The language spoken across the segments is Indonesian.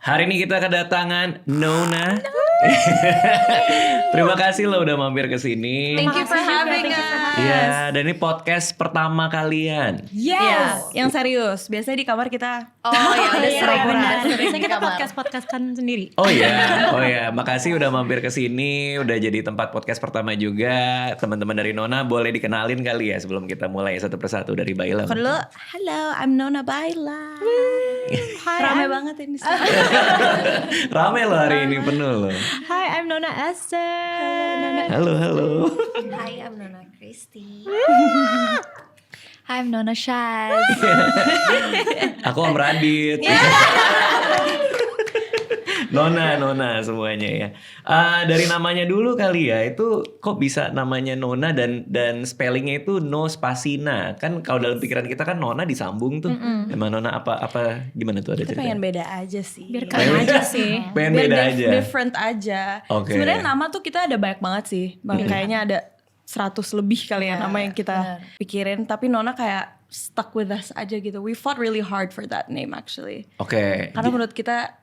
Hari ini kita kedatangan Nona. Terima kasih lo udah mampir ke sini. Thank you for having us. Iya, dan ini podcast pertama kalian. Yes. Yang serius. Biasanya di kamar kita. Oh ya udah sering benar. Biasanya kita podcast-podcastan sendiri. Oh ya, makasih udah mampir ke sini, udah jadi tempat podcast pertama juga. Teman-teman dari Nona boleh dikenalin kali ya sebelum kita mulai satu persatu dari Baila. Kalau dulu, hello, I'm Nona Baila. Rame banget ini. Rame loh hari ini, penuh loh. Hi, I'm Nona Esther. Halo. Hi, I'm Nona Christy. Hi, I'm Nona Shaz. Aku Om Radit. Nona semuanya ya. Dari namanya dulu kali ya, itu kok bisa namanya Nona dan spellingnya itu no spasina. Kan kalau dalam pikiran kita kan Nona disambung tuh. Emang Nona apa gimana tuh ada Kita cerita? pengen beda aja sih. Biar keren aja sih. Pengen Biar beda aja. different aja. Oke. Sebenarnya nama tuh kita ada banyak banget sih. Kayaknya ada 100 lebih kali ya nama yang kita pikirin. Tapi Nona kayak stuck with us aja gitu. We fought really hard for that name actually. Oke. Karena menurut kita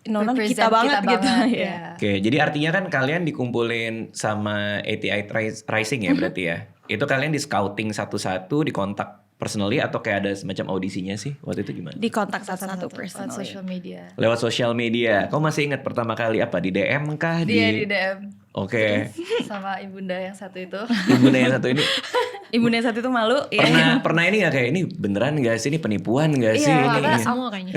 Nona Represent kita banget gitu. ya. Oke, jadi artinya kan kalian dikumpulin sama ATI Rising ya berarti ya. Itu kalian di scouting satu-satu, di kontak personally atau kayak ada semacam audisinya sih? Waktu itu gimana? Di kontak satu-satu On personally. social media. Lewat sosial media. Kau masih ingat pertama kali apa? Di DM kah? Dia di DM Oke. sama ibunda yang satu itu. Ibunda yang satu ini Ibunya satu itu malu. pernah ini gak kayak ini beneran gak sih? Ini penipuan gak sih? Iya, Ini karena Semua kayaknya.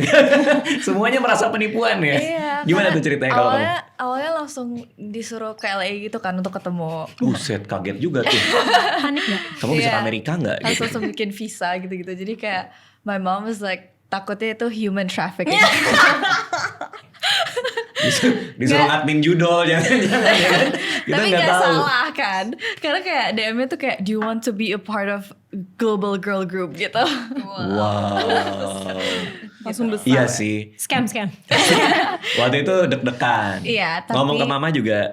semuanya merasa penipuan ya? Iya. Gimana karena tuh ceritanya kalau kamu? awalnya langsung disuruh ke LA gitu kan untuk ketemu. Buset, kaget juga tuh. Panik gak? Kamu bisa ke Iya. Amerika gak? Harus Gitu. langsung bikin visa gitu-gitu. Jadi kayak my mom was like takutnya itu human trafficking. Disuruh admin judol, jangan-jangan ya kan? Kita Tapi nggak gak tahu. salah kan. Karena kayak DM-nya tuh kayak do you want to be a part of global girl group gitu. Wow. Langsung besar. Iya sih. Scam. Waktu itu deg-degan. Iya, tapi- Ngomong ke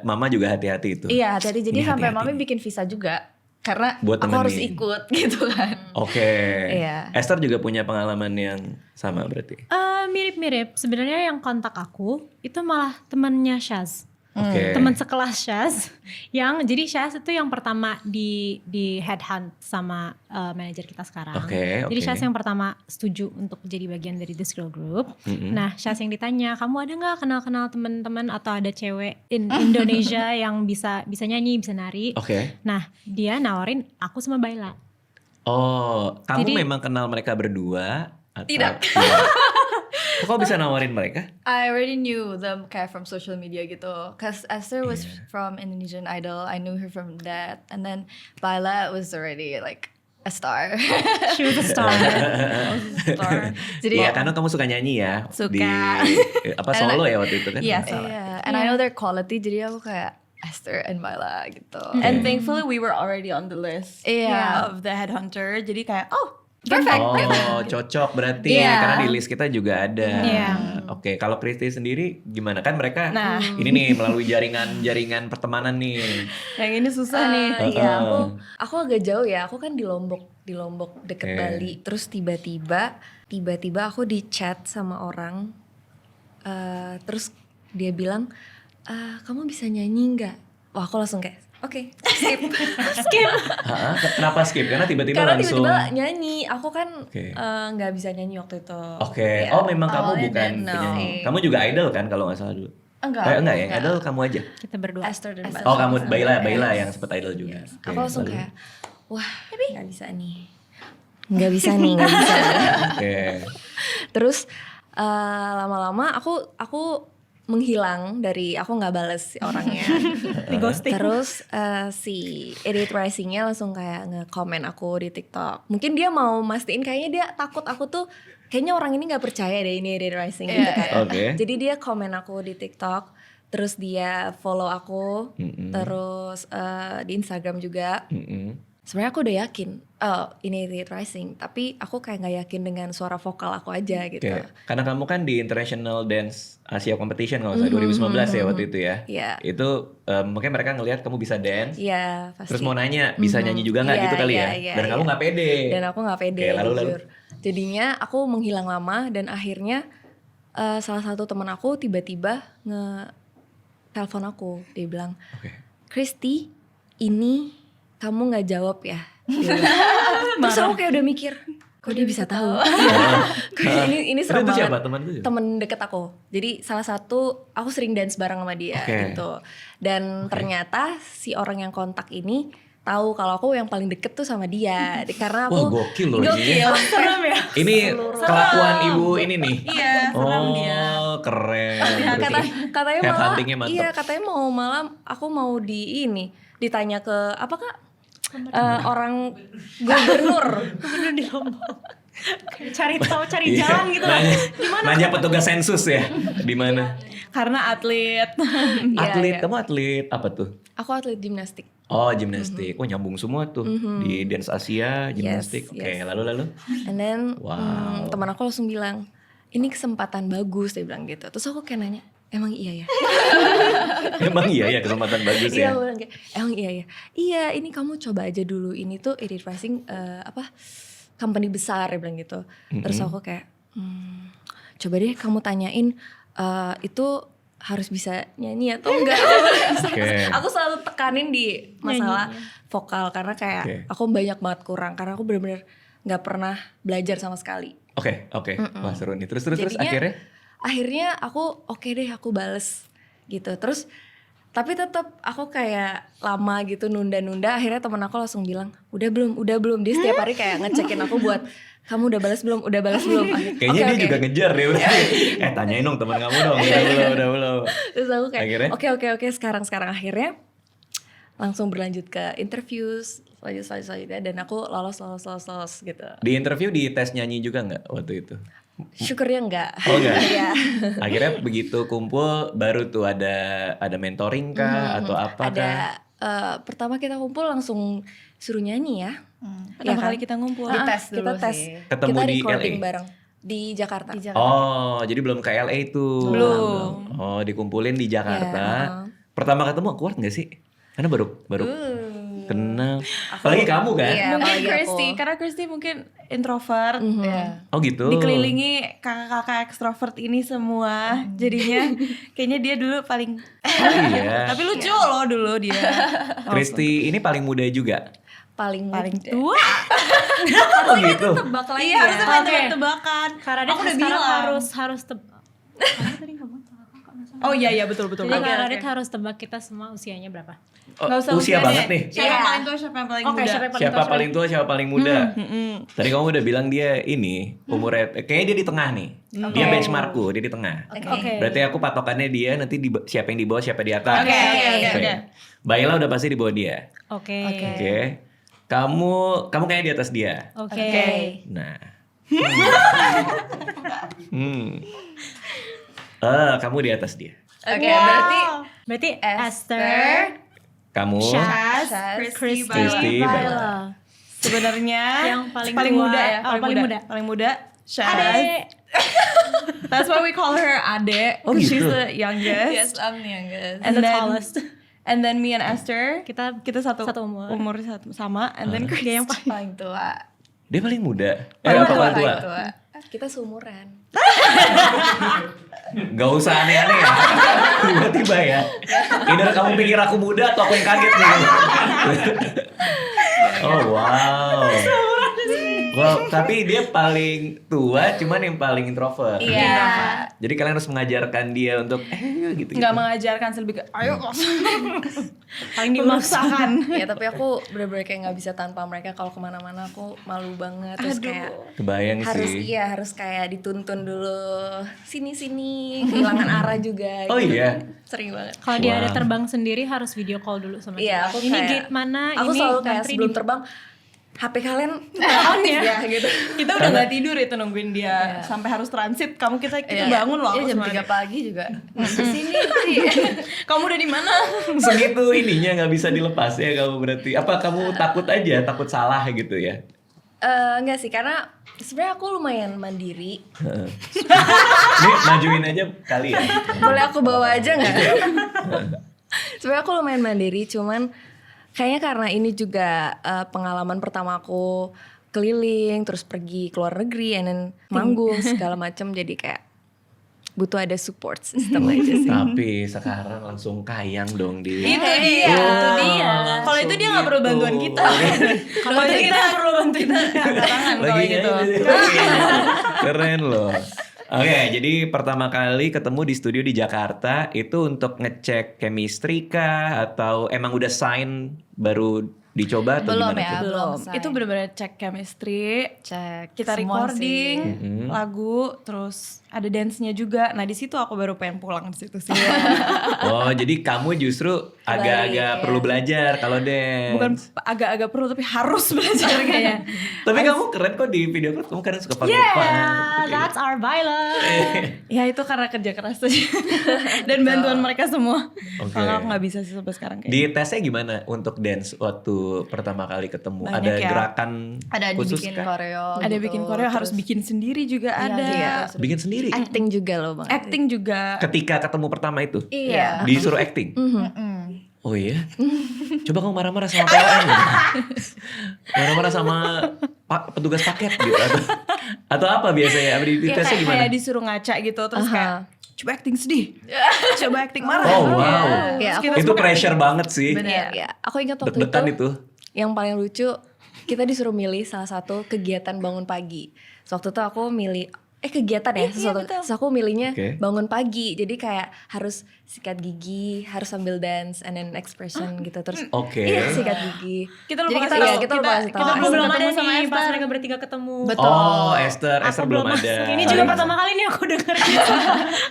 mama juga hati-hati itu. Iya, jadi Ini sampai hati-hati. mami bikin visa juga. Karena Buat aku harus nemenin. ikut gitu kan. Oke. Iya. Esther juga punya pengalaman yang sama berarti. Mirip-mirip. Sebenarnya yang kontak aku itu malah temannya Shaz. Oke. Teman sekelas Shaz. Jadi Shaz itu yang pertama di headhunt sama manajer kita sekarang. Oke. Jadi Shaz yang pertama setuju untuk jadi bagian dari This Girl Group. Nah, Shaz yang ditanya, kamu ada nggak kenal-kenal teman-teman atau ada cewek Indonesia yang bisa nyanyi, bisa nari? Oke. Nah, dia nawarin aku sama Baila. Oh, kamu Jadi- memang kenal mereka berdua? Atau Tidak. Kok bisa nawarin mereka? I already knew them kayak from social media gitu. Cause Esther was from Indonesian Idol. I knew her from that. And then Baila was already like a star. She was a star. Jadi Iya, karena kamu suka nyanyi ya. Suka. Apa solo ya waktu itu kan? Iya, so. yeah, and I know their quality. Jadi aku kayak Esther and Baila gitu. And thankfully we were already on the list Iya. of the headhunter. Jadi kayak Perfect. Oh, cocok berarti Iya. karena di list kita juga ada. Iya. Oke, kalau Christy sendiri gimana? Kan mereka Nah. ini nih melalui jaringan pertemanan nih. yang ini susah nih. Iya, aku agak jauh ya. Aku kan di Lombok deket Oke. Bali. Terus tiba-tiba aku di chat sama orang. Terus dia bilang, kamu bisa nyanyi nggak? Wah, aku langsung kayak, oke, skip. Hah? Kenapa skip? Karena tiba-tiba Karena langsung. tiba-tiba nyanyi. Aku kan Oke. nggak bisa nyanyi waktu itu. Oke. Ya, Oh, memang kamu awalnya bukan dan penyanyi. no. Kamu juga idol kan kalau nggak salah dulu? Enggak. Enggak ya, idol kamu aja. Kita berdua. Esther dan Baila. Oh, kamu Baila yang sempat idol juga. Oke, Aku langsung lalu? kayak, wah, nggak bisa nih. Nggak bisa. Oke. Terus lama-lama aku menghilang dari aku nggak bales orangnya. Di ghosting. Terus si Edit Rising-nya langsung kayak nge-komen aku di TikTok. Mungkin dia mau mastiin kayaknya dia takut aku tuh kayaknya orang ini nggak percaya deh ini Edit Rising gitu kan. Oke. Jadi dia komen aku di TikTok, terus dia follow aku, terus di Instagram juga. Sebenarnya aku udah yakin, ini Edit Rising, tapi aku kayak nggak yakin dengan suara vokal aku aja gitu. Oke. Karena kamu kan di International Dance Asia Competition kalau nggak salah 2019 ya waktu itu ya. Iya. Itu mungkin mereka ngelihat kamu bisa dance. Iya, pasti. Terus mau nanya bisa nyanyi juga nggak Iya, gitu kali iya, ya? iya, Dan kamu iya. nggak pede. Dan aku nggak pede, Oke, lalu. jujur. Jadinya aku menghilang lama dan akhirnya salah satu teman aku tiba-tiba telepon aku, dia bilang, Christy, ini kamu nggak jawab ya? Dia bilang. Terus aku kayak udah mikir, kok dia bisa tahu? ini serem Itu banget. siapa teman itu? Temen deket aku. Jadi salah satu aku sering dance bareng sama dia gitu. Dan ternyata si orang yang kontak ini tahu kalau aku yang paling deket tuh sama dia. Karena Wah, aku gokil loh ini. Serem ya. Ini kelakuan ibu ini nih. Iya, serem dia. Oh, keren. katanya Head malah huntingnya mantap. iya katanya mau malam aku mau ditanya ke apa Kak? Orang gubernur. Bener di Lombok. Cari Iya. jalan gitu lah. Nanya petugas sensus ya, di mana? Karena atlet. Atlet, iya. kamu atlet apa tuh? Aku atlet gimnastik. Oh, gimnastik. Oh, nyambung semua tuh. Di Dance Asia, gimnastik. Yes, Oke, yes. lalu. And then Wow. teman aku langsung bilang, ini kesempatan bagus, dia bilang gitu. Terus aku kayak nanya, emang iya ya? Emang iya ya kesempatan bagus Iya, ya. aku bilang kayak, emang iya ya? Iya, ini kamu coba aja dulu. Ini tuh Edit Rising company besar, dia bilang gitu. Terus aku kayak, coba deh kamu tanyain itu harus bisa nyanyi atau enggak. Oke. Aku selalu tekanin di masalah vokal karena kayak aku banyak banget kurang karena aku benar-benar nggak pernah belajar sama sekali. Oke. Wah, seru nih. Terus Jadinya, akhirnya aku oke deh aku bales gitu. Terus tapi tetap aku kayak lama gitu nunda-nunda. Akhirnya temen aku langsung bilang udah belum. Dia setiap hari kayak ngecekin aku buat kamu udah balas belum. kayaknya dia juga ngejar deh udah. Tanyain dong teman kamu dong. Udah belum. Terus aku kayak Akhirnya? oke sekarang akhirnya langsung berlanjut ke interview selanjutnya dan aku lolos gitu. Di interview di tes nyanyi juga nggak waktu itu? Syukurnya enggak. Oh enggak? Iya. Akhirnya begitu kumpul baru tuh ada mentoring kah atau apa Ada kah? pertama kita kumpul langsung suruh nyanyi ya. Pertama kan? kali kita ngumpul. Dites Ah, kita tes. Ketemu kita di recording LA? bareng di Jakarta. Oh, jadi belum ke LA tuh. Belum. Oh, dikumpulin di Jakarta. Iya, Pertama ketemu awkward gak sih? Karena baru kenal. Apalagi kamu kan? Iya, Mungkin apalagi Christy, aku. karena Christy mungkin introvert. Oh gitu. Dikelilingi kakak-kakak ekstrovert ini semua. Jadinya kayaknya dia dulu paling Oh iya. tapi lucu loh dulu dia. Christy ini paling muda juga. paling Tua. Oh gitu. tebak lagi Iya, harusnya main Oke. tebak-tebakan. Karena dia Aku udah sekarang bilang. harus kamu tadi ngomong Oh iya betul. jadi Oke, Kak oke. Radit harus tebak kita semua usianya berapa. Oh, Nggak usah usia usia banget deh. nih. Siapa yang Iya. paling tua, siapa yang paling Oke, muda? Siapa paling tua, siapa paling muda? Tadi kamu udah bilang dia ini umurnya, kayaknya dia di tengah nih. Dia benchmarkku, dia di tengah. Oke. Berarti aku patokannya dia nanti siapa yang di bawah, siapa di atas. Oke. Baila udah pasti di bawah dia. Oke. Oke. Kamu kayaknya di atas dia. Oke. Nah. Kamu di atas dia. Oke, Berarti Esther, Esther, Kamu Chas, Chas, Christy, Christy, Baila. Baila. Sebenarnya Yang paling tua. muda ya, Oh, paling muda. Paling muda. Chas. Adek. That's why we call her Ade. Oh, She's gitu? the youngest. I'm the youngest. And The then, tallest. and then me and Esther, Kita satu umur. sama. And then Christy Dia yang paling Paling tua. Dia paling muda. Apa paling tua? Kita seumuran. Gak usah aneh-aneh ya. Tiba-tiba ya. Either kamu pikir aku muda atau aku yang kaget nih. Oh wow. Wow, tapi dia paling tua, cuman yang paling introvert. Iya. Jadi kalian harus mengajarkan dia untuk gitu. nggak mengajarkan sih, lebih ke ayo paling dimaksakan. Ya tapi aku bener-bener kayak nggak bisa tanpa mereka. Kalau kemana-mana aku malu banget. Terus kayak Kebayang sih. harus kayak dituntun dulu sini kehilangan arah juga. Oh gitu. iya. Sering banget. Kalau dia ada Wow. terbang sendiri harus video call dulu sama Iya, kita. aku Ini kayak- gate mana? Aku ini selalu kayak country sebelum di- terbang HP kalian aktif ya gitu. kita udah nggak tidur itu nungguin dia sampai harus transit. kita Iya. bangun loh. Iya, aku jam sama 3 dia. pagi juga. Sini. Kamu udah di mana? Segitu ininya nggak bisa dilepas ya kamu berarti. Apa kamu takut aja, takut salah gitu ya? Enggak sih, karena sebenarnya aku lumayan mandiri. Ini majuin aja kali ya. Boleh aku bawa aja nggak? Sebenarnya aku lumayan mandiri, cuman kayaknya karena ini juga pengalaman pertama aku keliling, terus pergi ke luar negeri, and then manggung segala macam, jadi kayak butuh ada support system aja sih. Tapi sekarang langsung kayang dong di. Itu dia. Kalau itu dia nggak perlu bantuan kita. Kalau itu kita nggak perlu bantuin angkat tangan kalau Lagi gitu. Keren loh. Oke, jadi pertama kali ketemu di studio di Jakarta itu untuk ngecek chemistry kah atau emang udah sign baru dicoba atau Belum gimana ya. tuh? Belum. Selesai. Itu benar-benar cek chemistry. Cek Kita semua recording sih. lagu, terus ada dance-nya juga. Nah di situ aku baru pengen pulang di situ sih. Oh, jadi kamu justru agak-agak perlu belajar kalau dance. Bukan agak-agag perlu tapi harus belajar kayaknya. Tapi kamu keren kok di video klip, kamu kadang suka pakai That's our violet. Ya itu karena kerja keras aja dan bantuan mereka semua. Oke. Kalau aku nggak bisa sih sampai sekarang kayak. Di tesnya gimana untuk dance waktu pertama kali ketemu? Banyak Ada ya. gerakan Ada khusus dibikin kah? koreo. Ada gitu. bikin koreo harus Terus bikin sendiri juga ada. iya. Bikin sendiri. Acting juga loh Bang. Acting juga. Ketika ketemu pertama itu Iya. disuruh acting. Mm-mm. Oh iya? Coba kamu marah-marah sama PLN gitu. Marah-marah sama petugas paket gitu atau apa biasanya? Apa di Ya, tesnya gimana? kayak disuruh ngaca gitu terus kayak coba acting sedih, coba acting marah. Oh wow. Ya, aku Itu pressure banget sih. Bener. Ya, aku ingat waktu Deg-degan itu, itu. yang paling lucu kita disuruh milih salah satu kegiatan bangun pagi. Waktu itu aku milih kegiatan ya sesuatu. Terus aku milihnya Oke. bangun pagi. Jadi kayak harus sikat gigi, harus sambil dance and then expression gitu terus. Oke. Iya, sikat gigi. Kita Jadi lupa kita kasih iya, tahu. kita lupa kasih tahu. kita Aku belum ketemu ada sama nih pas Esther. mereka bertiga ketemu. Betul. Oh, Esther Aku belum masuk. ada. Ini juga pertama kali nih aku denger.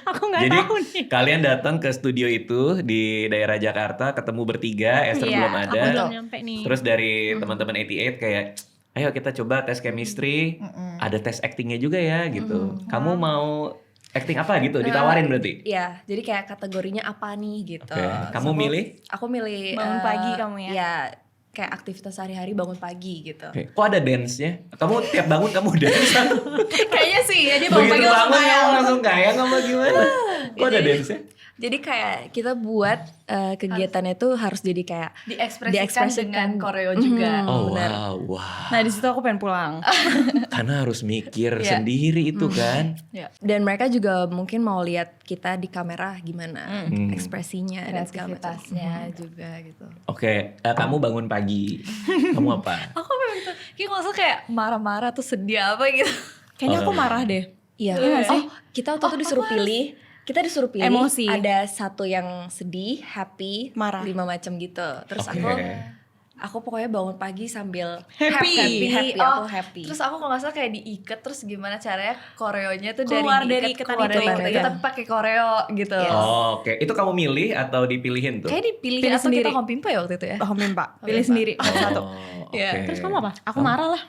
Aku nggak Jadi tahu nih. kalian datang ke studio itu di daerah Jakarta, ketemu bertiga, Esther Iya, belum ada. Aku belum nyampe nih. Terus dari teman-teman 88 kayak, ayo kita coba tes chemistry, ada tes actingnya juga ya gitu. Kamu mau acting apa gitu? Ditawarin berarti? Iya, jadi kayak kategorinya apa nih gitu. Oke. Kamu milih? Aku milih Bangun pagi kamu ya? Iya, kayak aktivitas sehari-hari bangun pagi gitu. Oke. Kok ada dance-nya? Kamu tiap bangun kamu dance? Kayaknya sih ya dia bangun Begitu pagi langsung bangun kayak kamu langsung kayang apa gimana? Kok ada dance-nya? Jadi kayak kita buat kegiatannya tuh harus jadi kayak Diekspresikan dengan koreo juga. Oh benar. wow. Nah di situ aku pengen pulang. Karena harus mikir Iya. sendiri itu kan. Dan mereka juga mungkin mau lihat kita di kamera gimana ekspresinya dan segala macam. Kreativitasnya juga gitu. Oke, kamu bangun pagi. Kamu apa? Aku memang tuh kayak nggak kayak marah-marah tuh sedih apa gitu. Kayaknya aku marah deh. Iya. Oh, kita waktu itu disuruh pilih. Kita disuruh pilih. Emosi. Ada satu yang sedih, happy, Marah. 5 macam gitu. Terus Oke. aku pokoknya bangun pagi sambil Happy. happy. Oh, Aku happy. Terus aku kalau nggak salah kayak diikat terus gimana caranya koreonya tuh Keluar dari diikat, ikatan keluar itu. dari ikatan Iya. itu tapi pakai koreo gitu. Oh, oke. Itu kamu milih atau dipilihin tuh? Kayak dipilih Pilih atau sendiri. kita kompimpa ya waktu itu ya. Oh Pak, pilih Pak. sendiri satu. Oh, oke. Iya. Terus kamu apa? Aku marah lah.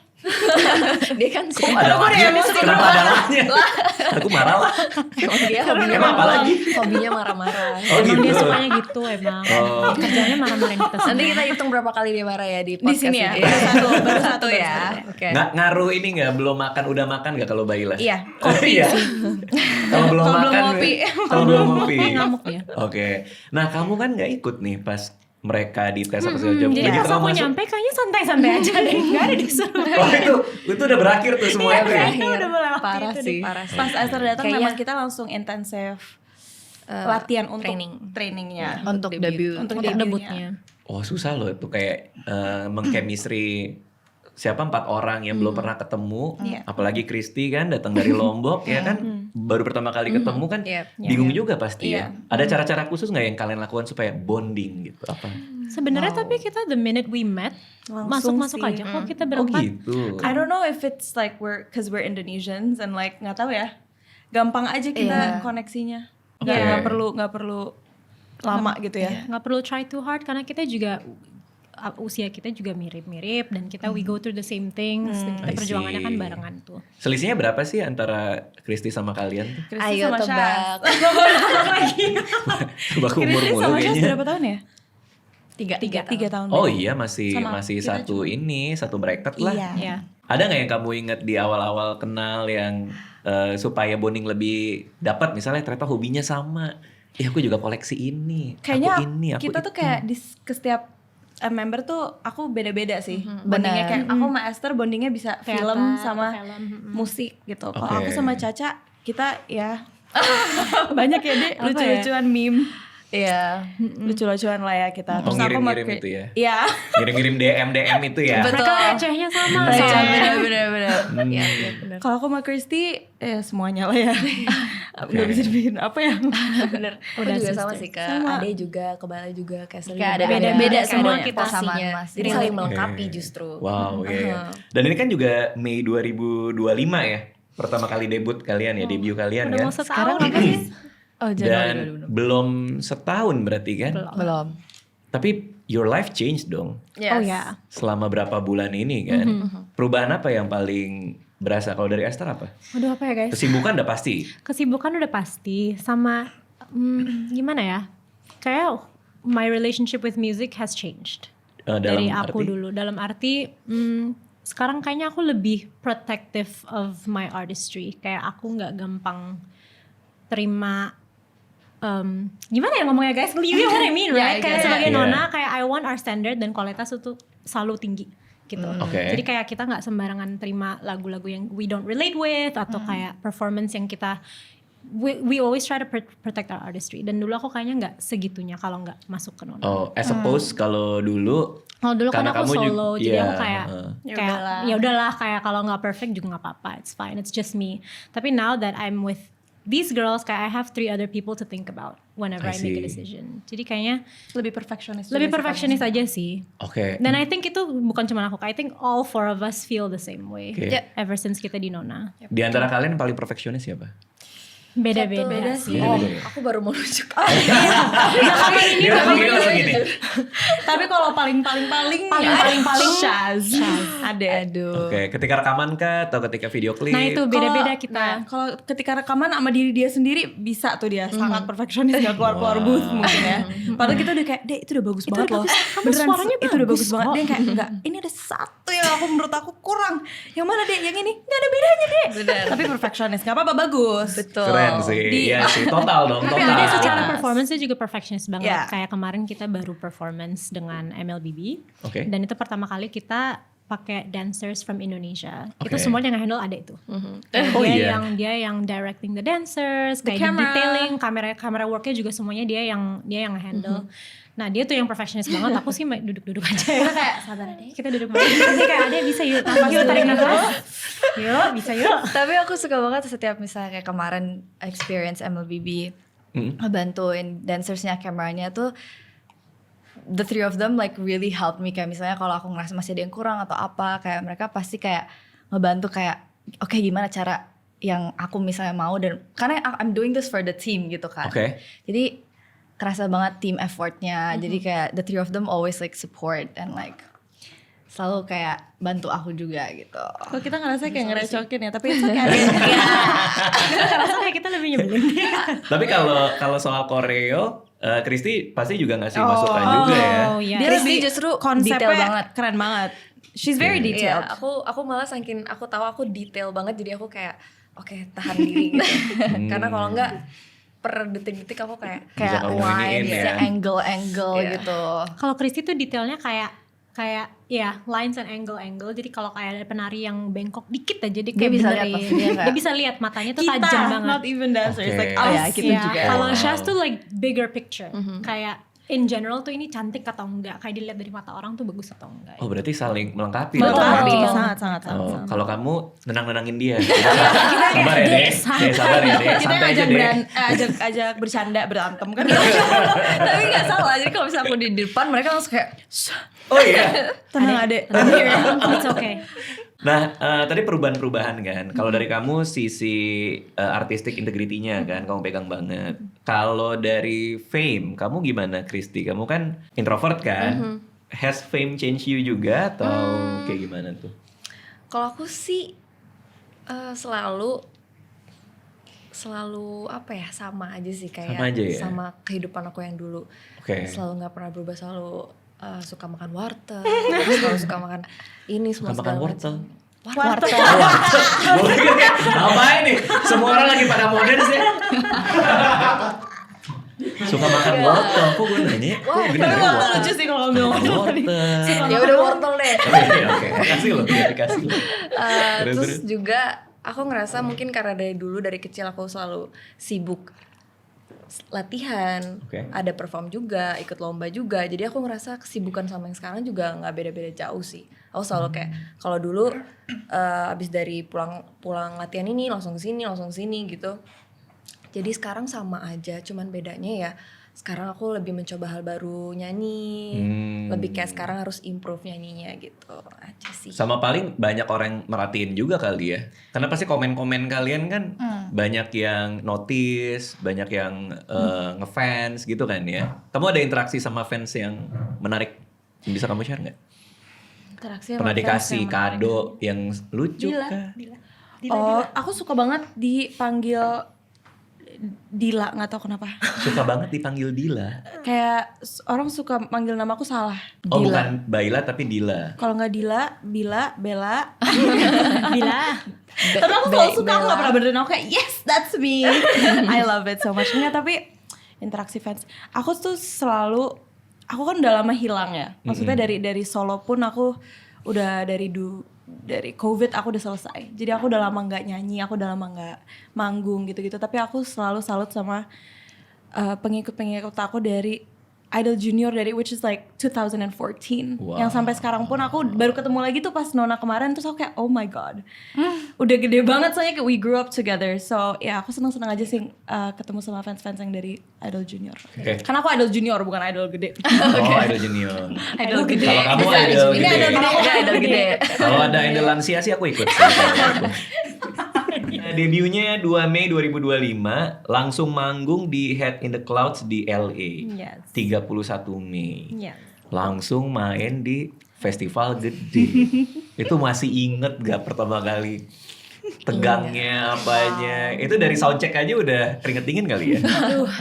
Dia kan Kok ada lahnya? Kenapa ada lahnya? Aku marah lah. emang dia hobinya Emang apa lagi? Hobinya marah-marah. Oh Emang dia gitu. sukanya gitu emang. Oh. Kerjanya marah-marahin kita semua. Nanti kita hitung berapa kali dia marah ya di Di podcast sini ya. ini. Baru satu ya. Oke. Nggak ngaruh ini nggak? Belum makan udah makan nggak kalau Baila? Iya. Iya. Kalau belum Kalau belum makan. ngopi. Kalau belum ngopi. Ngamuk dia. Oke. Nah kamu kan nggak ikut nih pas mereka di tes apa segala macam. Jadi Begitu pas kamu aku masuk. nyampe kayaknya santai-santai aja deh. Gak ada disuruh. Oh itu udah berakhir tuh semuanya tuh ya? Kayaknya udah melewati Parah itu sih. deh. Parah sih. Pas Esther datang Kayaknya- memang kita langsung intensif latihan untuk trainingnya. Untuk debut. Untuk Untuk debutnya. debutnya. Oh susah loh itu kayak mengchemistry siapa 4 orang yang belum pernah ketemu, Iya. apalagi Kristi kan datang dari Lombok ya kan, baru pertama kali ketemu kan, Iya. bingung juga pasti Iya. ya. Ada cara-cara khusus nggak yang kalian lakukan supaya bonding gitu apa? Sebenarnya tapi kita the minute we met Langsung masuk-masuk sih. aja kok kita Oh berempat. gitu. I don't know if it's like cause we're Indonesians and like nggak tahu ya, gampang aja kita koneksinya. Nggak Oke. nggak perlu lama gitu ya. Nggak perlu try too hard karena kita juga usia kita juga mirip-mirip dan kita we go through the same things dan kita I perjuangannya see. kan barengan tuh. Selisihnya berapa sih antara Kristi sama kalian tuh? Kristi Ayo sama tebak. Baku umur Kristi mulu sama Syaz kayaknya. berapa tahun ya? Tiga 3 tahun. Oh beda. iya masih Sama masih kita satu ini satu bracket lah. Iya. Ya. Ada nggak yang kamu ingat di awal-awal kenal yang supaya bonding lebih dapat misalnya ternyata hobinya sama. Ya aku juga koleksi ini. Kayaknya aku ini, aku kita tuh itu. kayak ke setiap member tuh aku beda-beda sih. Benar. Bondingnya kayak aku sama Esther bondingnya bisa film Teater, sama film. musik gitu. Kalau Oke. aku sama Caca kita ya Banyak ya deh Apa lucu-lucuan meme. Iya. Lucu-lucuan lah ya kita. Oh, Terus aku sama ngirim-ngirim itu ya? Iya. Ngirim-ngirim DM itu ya. Betul. Mereka recehnya sama Iya, soalnya. benar. Iya, benar. Kalau aku sama Christy semuanya lah ya. Nggak bisa dibikin apa ya. Bener. Aku Udah juga sister. sama sih ke Sama. Ade juga, ke Bala juga, kayak sering Kayak ada beda-beda kayak semua ada kita persamaan pastinya. masing. Jadi saling Oke. melengkapi justru. Wow, iya. Dan ini kan juga Mei 2025 ya. Pertama kali debut kalian ya, debut kalian Udah kan. mau setahun apa sih? Oh, Dan belum setahun berarti kan. belum. Tapi your life changed dong. Oh ya. Selama berapa bulan ini kan. Perubahan apa yang paling berasa? Kalau dari Esther apa? Aduh apa ya guys? Kesibukan udah pasti. Kesibukan udah pasti sama gimana ya? Kayak my relationship with music has changed. Dari aku arti? dulu. Dalam arti sekarang kayaknya aku lebih protective of my artistry. Kayak aku nggak gampang terima gimana ya ngomongnya guys? You know what I mean, right? Kayak sebagai Yeah. nona, kayak I want our standard dan kualitas itu selalu tinggi gitu. Oke. Jadi kayak kita nggak sembarangan terima lagu-lagu yang we don't relate with atau kayak performance yang kita we always try to protect our artistry. Dan dulu aku kayaknya nggak segitunya kalau nggak masuk ke nona. Oh, as opposed kalau dulu Kalau dulu kan karena aku kamu solo, juga- jadi iya, aku kayak ya udahlah kayak kalau nggak perfect juga nggak apa-apa, it's fine, it's just me. Tapi now that I'm with these girls, kayak I have 3 other people to think about whenever I I make see. a decision. Jadi kayaknya Lebih perfeksionis. lebih perfectionist aja sih. Oke. Dan I think itu bukan cuma aku, I think all 4 of us feel the same way. Oke. Ever since kita di Nona. Di antara kalian yang paling perfeksionis siapa? Beda-beda sih. Beda-beda ya? Aku baru mau nunjuk. Dia langsung gini. Tapi kalau paling Shaz. Ada. Aduh. Oke, ketika rekaman kah atau ketika video klip? Nah itu beda-beda Kalau- kita. Nah, kalau ketika rekaman sama diri dia sendiri bisa tuh dia sangat perfeksionis gak keluar booth mungkin ya. Padahal kita udah kayak, "Dek, itu udah bagus banget udah loh." bagus. Kamu Beneran suaranya itu udah bagus bagus banget. kok. Dia yang kayak, "Enggak, ini ada satu yang menurut aku kurang. Yang mana, Dek? Yang ini enggak ada bedanya, Dek." Bener. Tapi perfeksionis, enggak apa-apa, bagus. Betul. Keren sih. Iya sih, total dong, Tapi total. ada secara performance dia juga perfectionist banget. Yeah. Kayak kemarin kita baru performance dengan MLBB. Oke. Dan itu pertama kali kita pakai dancers from Indonesia. Oke. Itu semuanya yang handle ada itu. Kayak Oh, dia iya. yang directing the dancers, kayak di camera. detailing, kamera worknya juga semuanya dia yang handle. Nah dia tuh yang perfectionist banget. Aku sih duduk-duduk aja. Kita kayak sabar deh. Kita duduk aja. Nanti kayak ada bisa yuk. Yuk tarik nafas. Yuk bisa yuk. Tapi aku suka banget setiap misalnya kayak kemarin experience MLBB bantuin dancersnya, kameranya tuh the 3 of them like really helped me. Kayak misalnya kalau aku ngerasa masih ada yang kurang atau apa, kayak mereka pasti kayak ngebantu kayak oke, gimana cara yang aku misalnya mau, dan karena I'm doing this for the team gitu kan. Oke. Jadi kerasa banget team effortnya. Jadi kayak the 3 of them always like support and like selalu kayak bantu aku juga gitu. Kok kita ngerasa kayak ngerecokin ya, tapi itu kayak Karena kayak kita lebih nyebelin. Tapi kalau soal koreo, Christy pasti juga ngasih masukan juga ya. Oh iya. dia Christy lebih justru konsepnya detail banget. keren banget. She's very Iya, detailed. aku malah saking aku tahu aku detail banget, jadi aku kayak oke, tahan diri gitu. Karena kalau enggak per detik-detik aku kayak Bisa kamu iniin wide, ya. angle Iya. gitu. Kalau Christy tuh detailnya kayak ya lines and angle. Jadi kalau kayak ada penari yang bengkok dikit aja dia Dia kayak bisa benerin. lihat pasti, dia kayak- Dia bisa lihat matanya tuh Kita, tajam banget. not even dancers, Oke. like Oh, us. ya, kita Iya, juga. Kalau Wow. Shaz tuh like bigger picture. Kayak in general tuh ini cantik atau enggak, kayak dilihat dari mata orang tuh bagus atau enggak. Oh, berarti saling melengkapi. Melengkapi, dong. sangat. Oh, kalau kamu nenang-nenangin dia. Sabar ya, Dek. Sabar ya, Dek. Kita Santai aja, Dek. ajak bercanda, berantem kan. Tapi nggak salah. Jadi kalau misalnya aku di depan, mereka langsung kayak Oh iya. Tenang, Adek. It's okay. Nah, tadi perubahan-perubahan kan. Kalau dari kamu sisi artistic integrity-nya kan kamu pegang banget. Kalau dari fame, kamu gimana, Christy? Kamu kan introvert kan? Has fame change you juga atau kayak gimana tuh? kalau aku sih selalu apa ya, sama aja sih, kayak Sama aja ya? sama kehidupan aku yang dulu. Oke. Selalu nggak pernah berubah, selalu suka makan wortel, selalu suka makan ini semua Suka makan segala wortel. macam. Wortel. Gue pikir kayak, apa ini? Semua orang lagi pada modern sih. Suka makan wortel, kok gue nanya? Kok gue nanya Wortel lucu sih kalau ngomong wortel. Ya udah wortel deh. Oke, makasih loh, ya dikasih loh. Terus juga aku ngerasa mungkin karena dari kecil aku selalu sibuk latihan, ada perform juga, ikut lomba juga. Jadi aku ngerasa kesibukan sama yang sekarang juga nggak beda-beda jauh sih. Aku selalu kayak kalau dulu abis dari pulang latihan ini langsung ke sini gitu. Jadi sekarang sama aja, cuman bedanya ya sekarang aku lebih mencoba hal baru, nyanyi, lebih kayak sekarang harus improve nyanyinya gitu aja sih. Sama paling banyak orang yang merhatiin juga kali ya. Karena pasti komen-komen kalian kan banyak yang notice, banyak yang ngefans gitu kan ya. Kamu ada interaksi sama fans yang menarik? Bisa kamu share nggak? Interaksi sama Pernah fans dikasih yang kado yang lucu kah? Aku suka banget dipanggil Dila, nggak tahu kenapa. Suka banget dipanggil Dila. Kayak orang suka manggil namaku salah. Oh Dila. bukan Baila tapi Dila. Kalau nggak Dila, Bila, Bella. Bila. Tapi aku selalu suka, aku gak pernah benerin, aku kayak yes that's me. I love it so much. Enggak, tapi interaksi fans, aku tuh selalu, aku kan udah lama hilang ya. Maksudnya dari solo pun aku udah dari COVID aku udah selesai. Jadi aku udah lama nggak nyanyi, aku udah lama nggak manggung gitu-gitu. Tapi aku selalu salut sama pengikut-pengikut aku dari Idol Junior dari which is like 2014. Wow. Yang sampai sekarang pun aku baru ketemu lagi tuh pas Nona kemarin, terus aku kayak oh my god. Udah gede banget soalnya kayak we grew up together. So ya aku seneng-seneng aja sih ketemu sama fans-fans yang dari Idol Junior. Karena aku Idol Junior bukan Idol gede. Oh Idol Junior. Idol gede. Kalau kamu Bisa Idol ini gede. idol gede. Kalau ada Idol lansia sih aku ikut. Debutnya 2 Mei 2025, langsung manggung di Head in the Clouds di LA. Yes. 31 Mei. Yes. Langsung main di festival gede. Itu masih inget gak pertama kali? Tegangnya apanya. Itu dari soundcheck aja udah keringet dingin kali ya?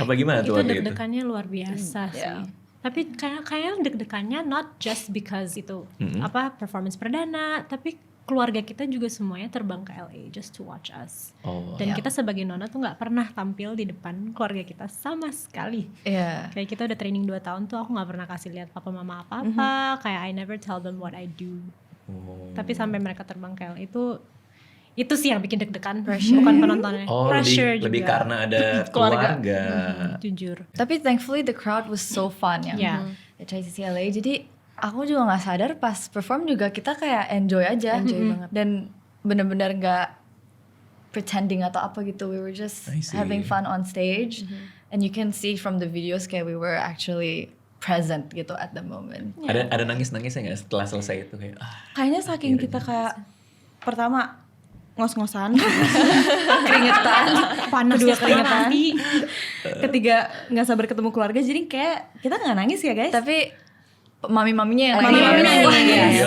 Apa gimana tuh Itu waktu itu? deg-degannya luar biasa sih. Tapi kayak deg-degannya not just because itu performance perdana, tapi keluarga kita juga semuanya terbang ke LA just to watch us. Dan kita sebagai Nona tuh nggak pernah tampil di depan keluarga kita sama sekali. Kayak kita udah training 2 tahun tuh aku nggak pernah kasih lihat papa mama apa-apa. Kayak I never tell them what I do. Tapi sampai mereka terbang ke LA itu sih yang bikin deg-degan, bukan penontonnya. Pressure lebih juga. karena ada keluarga. Jujur. Tapi thankfully the crowd was so fun ya. At HCC LA. Jadi aku juga nggak sadar pas perform juga kita kayak enjoy aja. Banget. Dan bener-bener nggak pretending atau apa gitu. We were just having fun on stage. And you can see from the videos kayak we were actually present gitu at the moment. Ada nangis-nangisnya nggak setelah selesai itu kayak Kayaknya saking kita kayak pertama ngos-ngosan, keringetan, Panas kedua ya setengah keringetan, mati. ketiga nggak sabar ketemu keluarga. Jadi kayak kita nggak nangis ya guys. Tapi mami-maminya yang Mami-maminya nangis. nangis.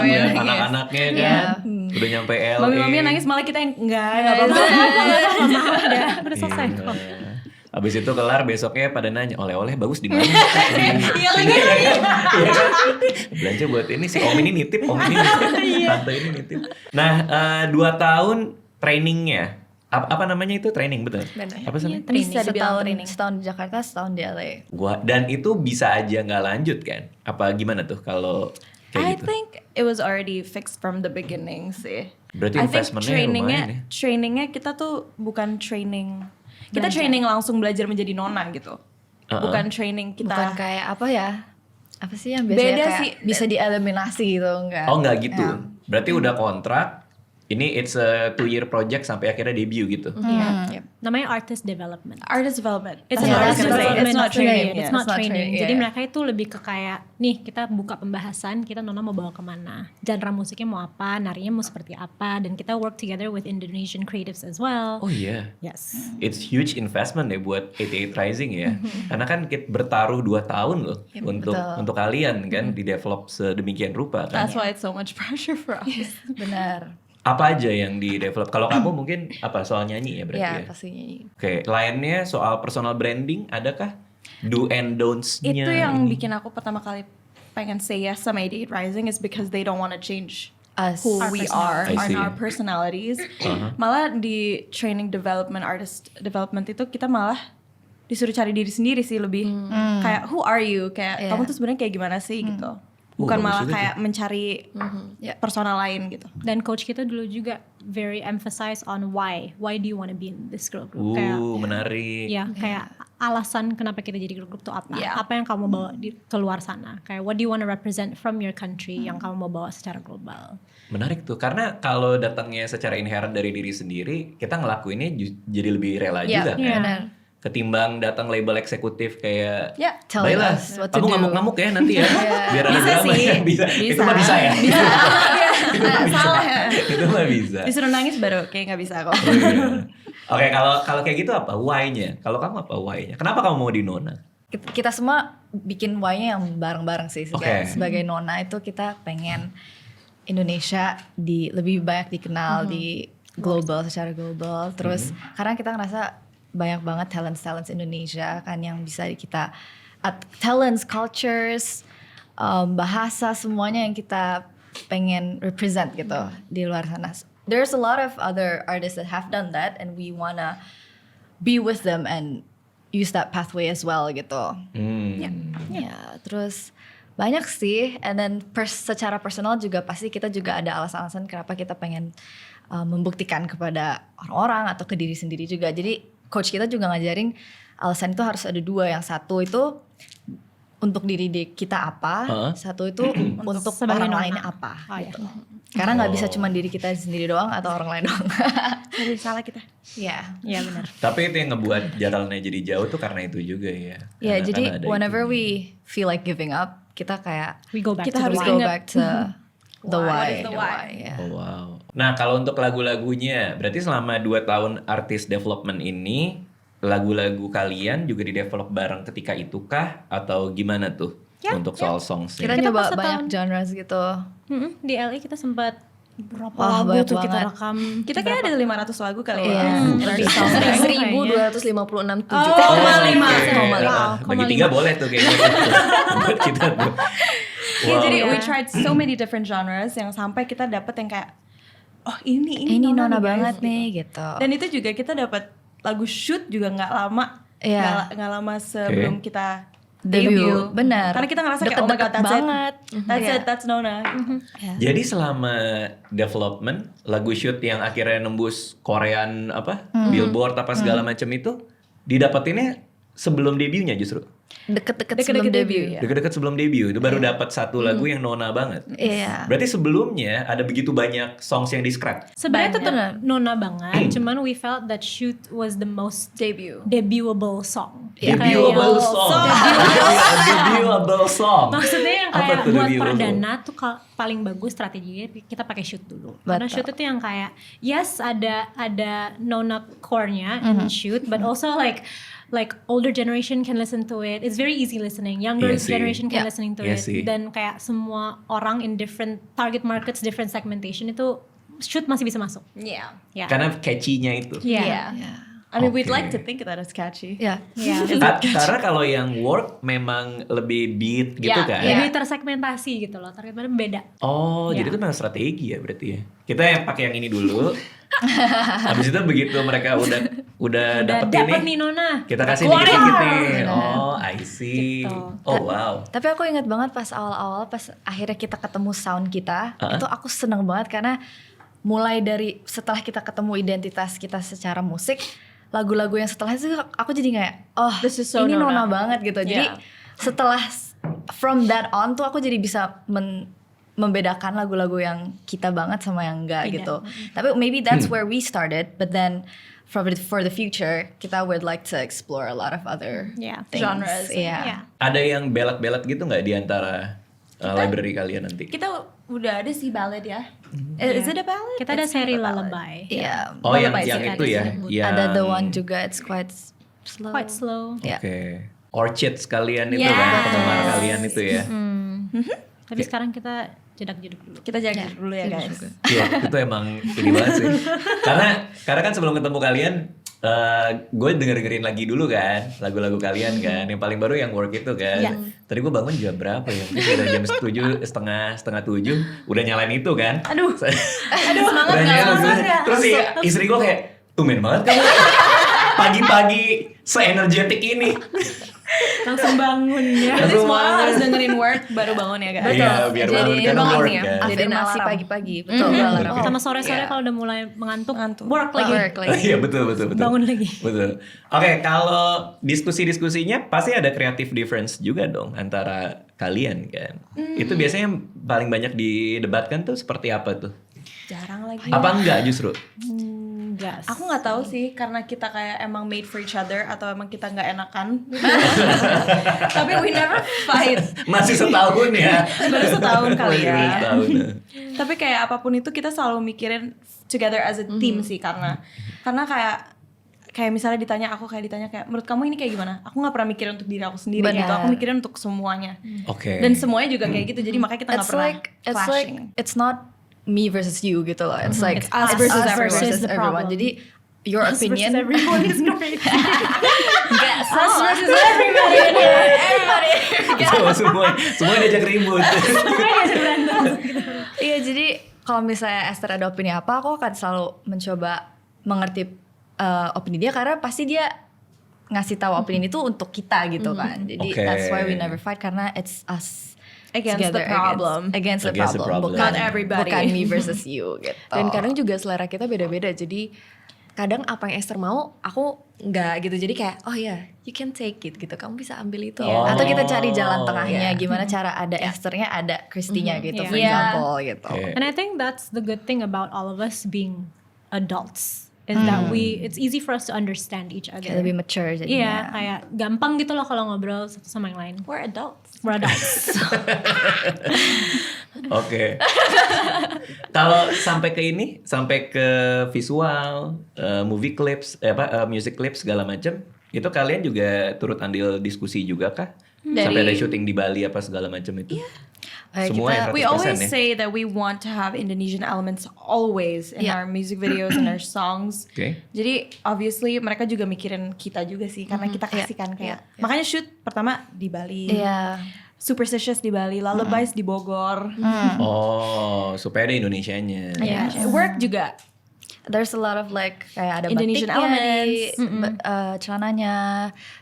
iya, anak-anaknya kan udah nyampe LA. Mami-mami nangis, malah kita yang enggak apa-apa. Udah selesai kok. Abis itu kelar besoknya pada nanya oleh-oleh bagus di mana? Iya lagi. Belanja buat ini si Om ini nitip, Om ini nitip, tante ini nitip. Nah 2 tahun trainingnya apa namanya itu training betul? Apa sih? Bisa dibilang training. Setahun di Jakarta, setahun di LA. Dan itu bisa aja nggak lanjut kan? Apa gimana tuh kalau I kayak gitu? think it was already fixed from the beginning sih. Berarti I think investmentnya lumayan ya? trainingnya kita tuh bukan training. Kita training langsung belajar menjadi nona gitu. Bukan training kita. Bukan kayak apa ya? Apa sih yang biasanya Beda kayak sih. bisa dieliminasi gitu enggak? Oh nggak gitu. Berarti udah kontrak. Ini it's a 2-year project sampai akhirnya debut gitu. Namanya artist development. Artist development. It's That's an what I was artist gonna say. development. It's not training. It's yeah. not training. Jadi yeah. mereka itu lebih ke kayak nih kita buka pembahasan, kita Nona mau bawa kemana, genre musiknya mau apa, narinya mau seperti apa, dan kita work together with Indonesian creatives as well. Oh iya. Yes. It's huge investment ya buat 88 Rising ya. Karena kan kita bertaruh 2 tahun loh untuk kalian kan di develop sedemikian rupa kan. That's why it's so much pressure for us. Benar. Apa aja yang di develop? Kalau kamu mungkin apa soal nyanyi ya berarti Ya, ya? pasti nyanyi. Oke, lainnya soal personal branding adakah? Do and don'ts-nya Itu yang ini? bikin aku pertama kali pengen say yes sama 88 Rising is because they don't want to change Us. who we are I and see. our personalities. Malah di training development, artist development itu kita malah disuruh cari diri sendiri sih lebih kayak who are you, kayak kamu tuh sebenarnya kayak gimana sih gitu. bukan bagus malah juga kayak mencari persona lain gitu. Dan coach kita dulu juga very emphasize on why do you want to be in this girl group, kayak Menarik. ya kayak alasan kenapa kita jadi girl group tuh apa, Yeah. apa yang kamu bawa di keluar sana, kayak what do you want to represent from your country yang kamu mau bawa secara global. Menarik tuh, karena kalau datangnya secara inherent dari diri sendiri, kita ngelakuinnya jadi lebih rela Iya, juga kan. benar. Ketimbang datang label eksekutif kayak, Ya, telling baiklah, us what to kamu do." ngamuk-ngamuk ya nanti ya, biar ada Bisa drama sih. ya. Bisa. Itu mah bisa ya? Salah ya. Itu mah bisa. Disuruh nangis baru kayak nggak bisa kok. Oh, iya. Oke, kalau kayak gitu apa why-nya? Kalau kamu apa why-nya? Kenapa kamu mau di Nona? Kita semua bikin why-nya yang bareng-bareng sih. Oke. Sebagai Nona itu kita pengen Indonesia lebih banyak dikenal di global, secara global. Terus karena kita ngerasa banyak banget talents Indonesia kan yang bisa kita talents, cultures, bahasa, semuanya yang kita pengen represent gitu di luar sana. There's a lot of other artists that have done that and we wanna be with them and use that pathway as well gitu. Ya, terus banyak sih, and then secara personal juga pasti kita juga ada alasan-alasan kenapa kita pengen membuktikan kepada orang-orang atau ke diri sendiri juga. Jadi coach kita juga ngajarin alasan itu harus ada dua, yang satu itu untuk diri kita apa, satu itu untuk sebagai orang Nona. lainnya apa. Oh, iya. Gitu. Karena nggak bisa cuma diri kita sendiri doang atau orang lain doang. Jadi salah kita. Iya. Ya benar. Tapi itu yang ngebuat jalannya jadi jauh tuh karena itu juga ya. Ya, Karena jadi ada whenever itunya. we feel like giving up, kita kayak We go back Kita to harus the go why. back to the Why? why. What is the why? Yeah. Oh wow. Nah kalau untuk lagu-lagunya, berarti selama 2 tahun artis development ini, lagu-lagu kalian juga di-develop bareng ketika itu kah? Atau gimana tuh untuk soal songs? Kita Kita nyoba pas banyak setahun. genres gitu. Di LA kita sempat berapa Wah, lagu banyak tuh kita banget. rekam. Kita kayak ada 500 lagu kali ya. Iya. Dari songs. 1256 Oh, kan? koma oke. lima. Koma lima. Bagi 3 boleh tuh kayaknya. Buat kita tuh. Ya, jadi Iya. we tried so many different genres yang sampai kita dapet yang kayak oh ini Ini Nona guys, banget gitu. nih gitu. Dan itu juga kita dapat lagu shoot juga nggak lama. Iya. Nggak lama sebelum kita Debut, benar. Karena kita ngerasa kayak oh my god, Deket-deket that's banget. it. That's Iya. it, that's Nona. Jadi selama development, lagu shoot yang akhirnya nembus Korean apa, Billboard apa segala macam itu, didapetinnya sebelum debutnya justru. Deket-deket Deket-deket sebelum debut, debut. ya. Deket-deket sebelum debut itu baru dapat satu lagu yang Nona banget. Iya. Berarti sebelumnya ada begitu banyak songs yang di scratch. Sebenarnya tetap Banyak. Nona banget, cuman we felt that Shoot was the most Debut. debutable song. Debutable Kayak song. Debutable song. Maksudnya yang Apa kayak tuh buat debutable perdana tuh paling bagus strateginya kita pakai Shoot dulu. Karena Betul. Shoot itu yang kayak yes ada Nona core-nya in Shoot, but also like older generation can listen to it. It's very easy listening. Younger Iya sih. generation can Yeah. listening to Iya it. sih. Dan kayak semua orang in different target markets, different segmentation itu Shoot masih bisa masuk. Yeah. Ya. Karena catchy-nya itu. Iya. Iya. I mean, we'd Oke. like to think that it's catchy. Iya. Iya. Karena kalau yang work memang lebih beat gitu Ya, kan. Lebih tersegmentasi gitu loh. Target market beda. Oh, Ya. jadi itu memang strategi ya berarti ya. Kita yang pakai yang ini dulu. Habis itu begitu mereka udah dapet dapet ini, nih Nona. kita kasih Keluarin. dikit-dikit nih. Oh, I see. Gitu. Oh, wow. Tapi aku ingat banget pas awal-awal pas akhirnya kita ketemu sound kita, itu aku seneng banget karena mulai dari setelah kita ketemu identitas kita secara musik, lagu-lagu yang setelah itu aku jadi kayak oh This is so ini Nona. Nona banget gitu. Jadi Yeah. setelah from that on tuh aku jadi bisa membedakan lagu-lagu yang kita banget sama yang enggak Tidak. gitu. Tapi maybe that's where we started, but then for the future kita would like to explore a lot of other Yeah. things. Genres. Iya. Ya. Ada yang belat-belat gitu nggak di antara library kalian nanti? Kita udah ada sih ballad ya. Is it a ballad? Kita ada It's seri not a ballad. lullaby. Iya. Oh, yang Lullaby yang sih itu tadi ya. disebut. Yang Ada the one juga, it's quite slow. Quite slow. Ya. Oke. Orchid sekalian itu Yes. kan, penggemar kalian itu ya. Tapi sekarang kita jedak-jeduk dulu. Kita jaga dulu ya guys. Iya, itu emang ini banget sih. Karena kan sebelum ketemu kalian, gue dengerin lagi dulu kan lagu-lagu kalian kan. Yang paling baru yang work itu kan. Iya. Tadi gue bangun jam berapa ya? Mungkin udah jam 7, setengah 7, udah nyalain itu kan. Aduh. Aduh, semangat nggak? Semangat nggak? Terus si istri gue kayak, tumben banget kamu. Pagi-pagi se-energetic ini. Langsung bangun ya. Berarti Langsung semua orang bangun. harus dengerin work baru bangun ya guys. Iya, biar Jadi bangun kan bangun work ya. kan. Afirmasi Alarm. pagi-pagi. Betul. alarm. Sama sore-sore Iya. kalau udah mulai mengantuk, Mengantuk. work lagi. Work lagi. Iya betul. Bangun lagi. Betul. Oke, kalau diskusi-diskusinya pasti ada creative difference juga dong antara kalian kan. Itu biasanya paling banyak didebatkan tuh seperti apa tuh? Jarang lagi. Apa enggak justru? Enggak. Aku nggak tahu sih karena kita kayak emang made for each other atau emang kita nggak enakan. Tapi we never fight. Masih setahun ya. Baru setahun kali ya. Baru setahun. Tapi kayak apapun itu kita selalu mikirin together as a team sih karena kayak misalnya ditanya kayak menurut kamu ini kayak gimana? Aku nggak pernah mikirin untuk diri aku sendiri gitu. Benar. Aku mikirin untuk semuanya. Oke. Dan semuanya juga kayak gitu. Jadi makanya kita nggak pernah clashing. It's not me versus you gitu loh. It's like It's us versus everyone. versus the everyone. problem. Jadi your opinion Everyone is great. enggak Us sama. versus everybody in here. Everybody. semua diajak ribut. Iya, jadi kalau misalnya Esther ada opini apa, aku akan selalu mencoba mengerti opini dia karena pasti dia ngasih tahu opini itu untuk kita gitu kan. Jadi Oke. that's why we never fight karena it's us Against the together problem. against the Against the problem. problem. Not everybody. Bukan me versus you gitu. Dan kadang juga selera kita beda-beda. Jadi kadang apa yang Esther mau, aku nggak gitu. Jadi kayak, oh ya, you can take it gitu. Kamu bisa ambil itu. Oh. Atau kita cari jalan tengahnya, Iya. gimana cara ada Esthernya, ada Christy-nya gitu, Iya. for Iya. example gitu. Oke. And I think that's the good thing about all of us being adults is that it's easy for us to understand each other. Kayak lebih mature Iya, jadinya. kayak gampang gitu loh kalau ngobrol satu sama yang lain. We're adults. We're adults. Oke. Kalau sampai ke visual, movie clips, music clips segala macam, itu kalian juga turut andil diskusi juga kah? Sampai ada syuting di Bali apa segala macam itu? Semua ya 100% We always ya? say that we want to have Indonesian elements always in Yeah. our music videos and our songs. Oke. Jadi obviously mereka juga mikirin kita juga sih karena kita kasihkan kayak makanya shoot pertama di Bali. Iya. Superstitious di Bali, Lullabies di Bogor. Oh, supaya ada Indonesianya. Yeah. Work juga. There's a lot of like kayak ada Indonesian batiknya di elements. celananya,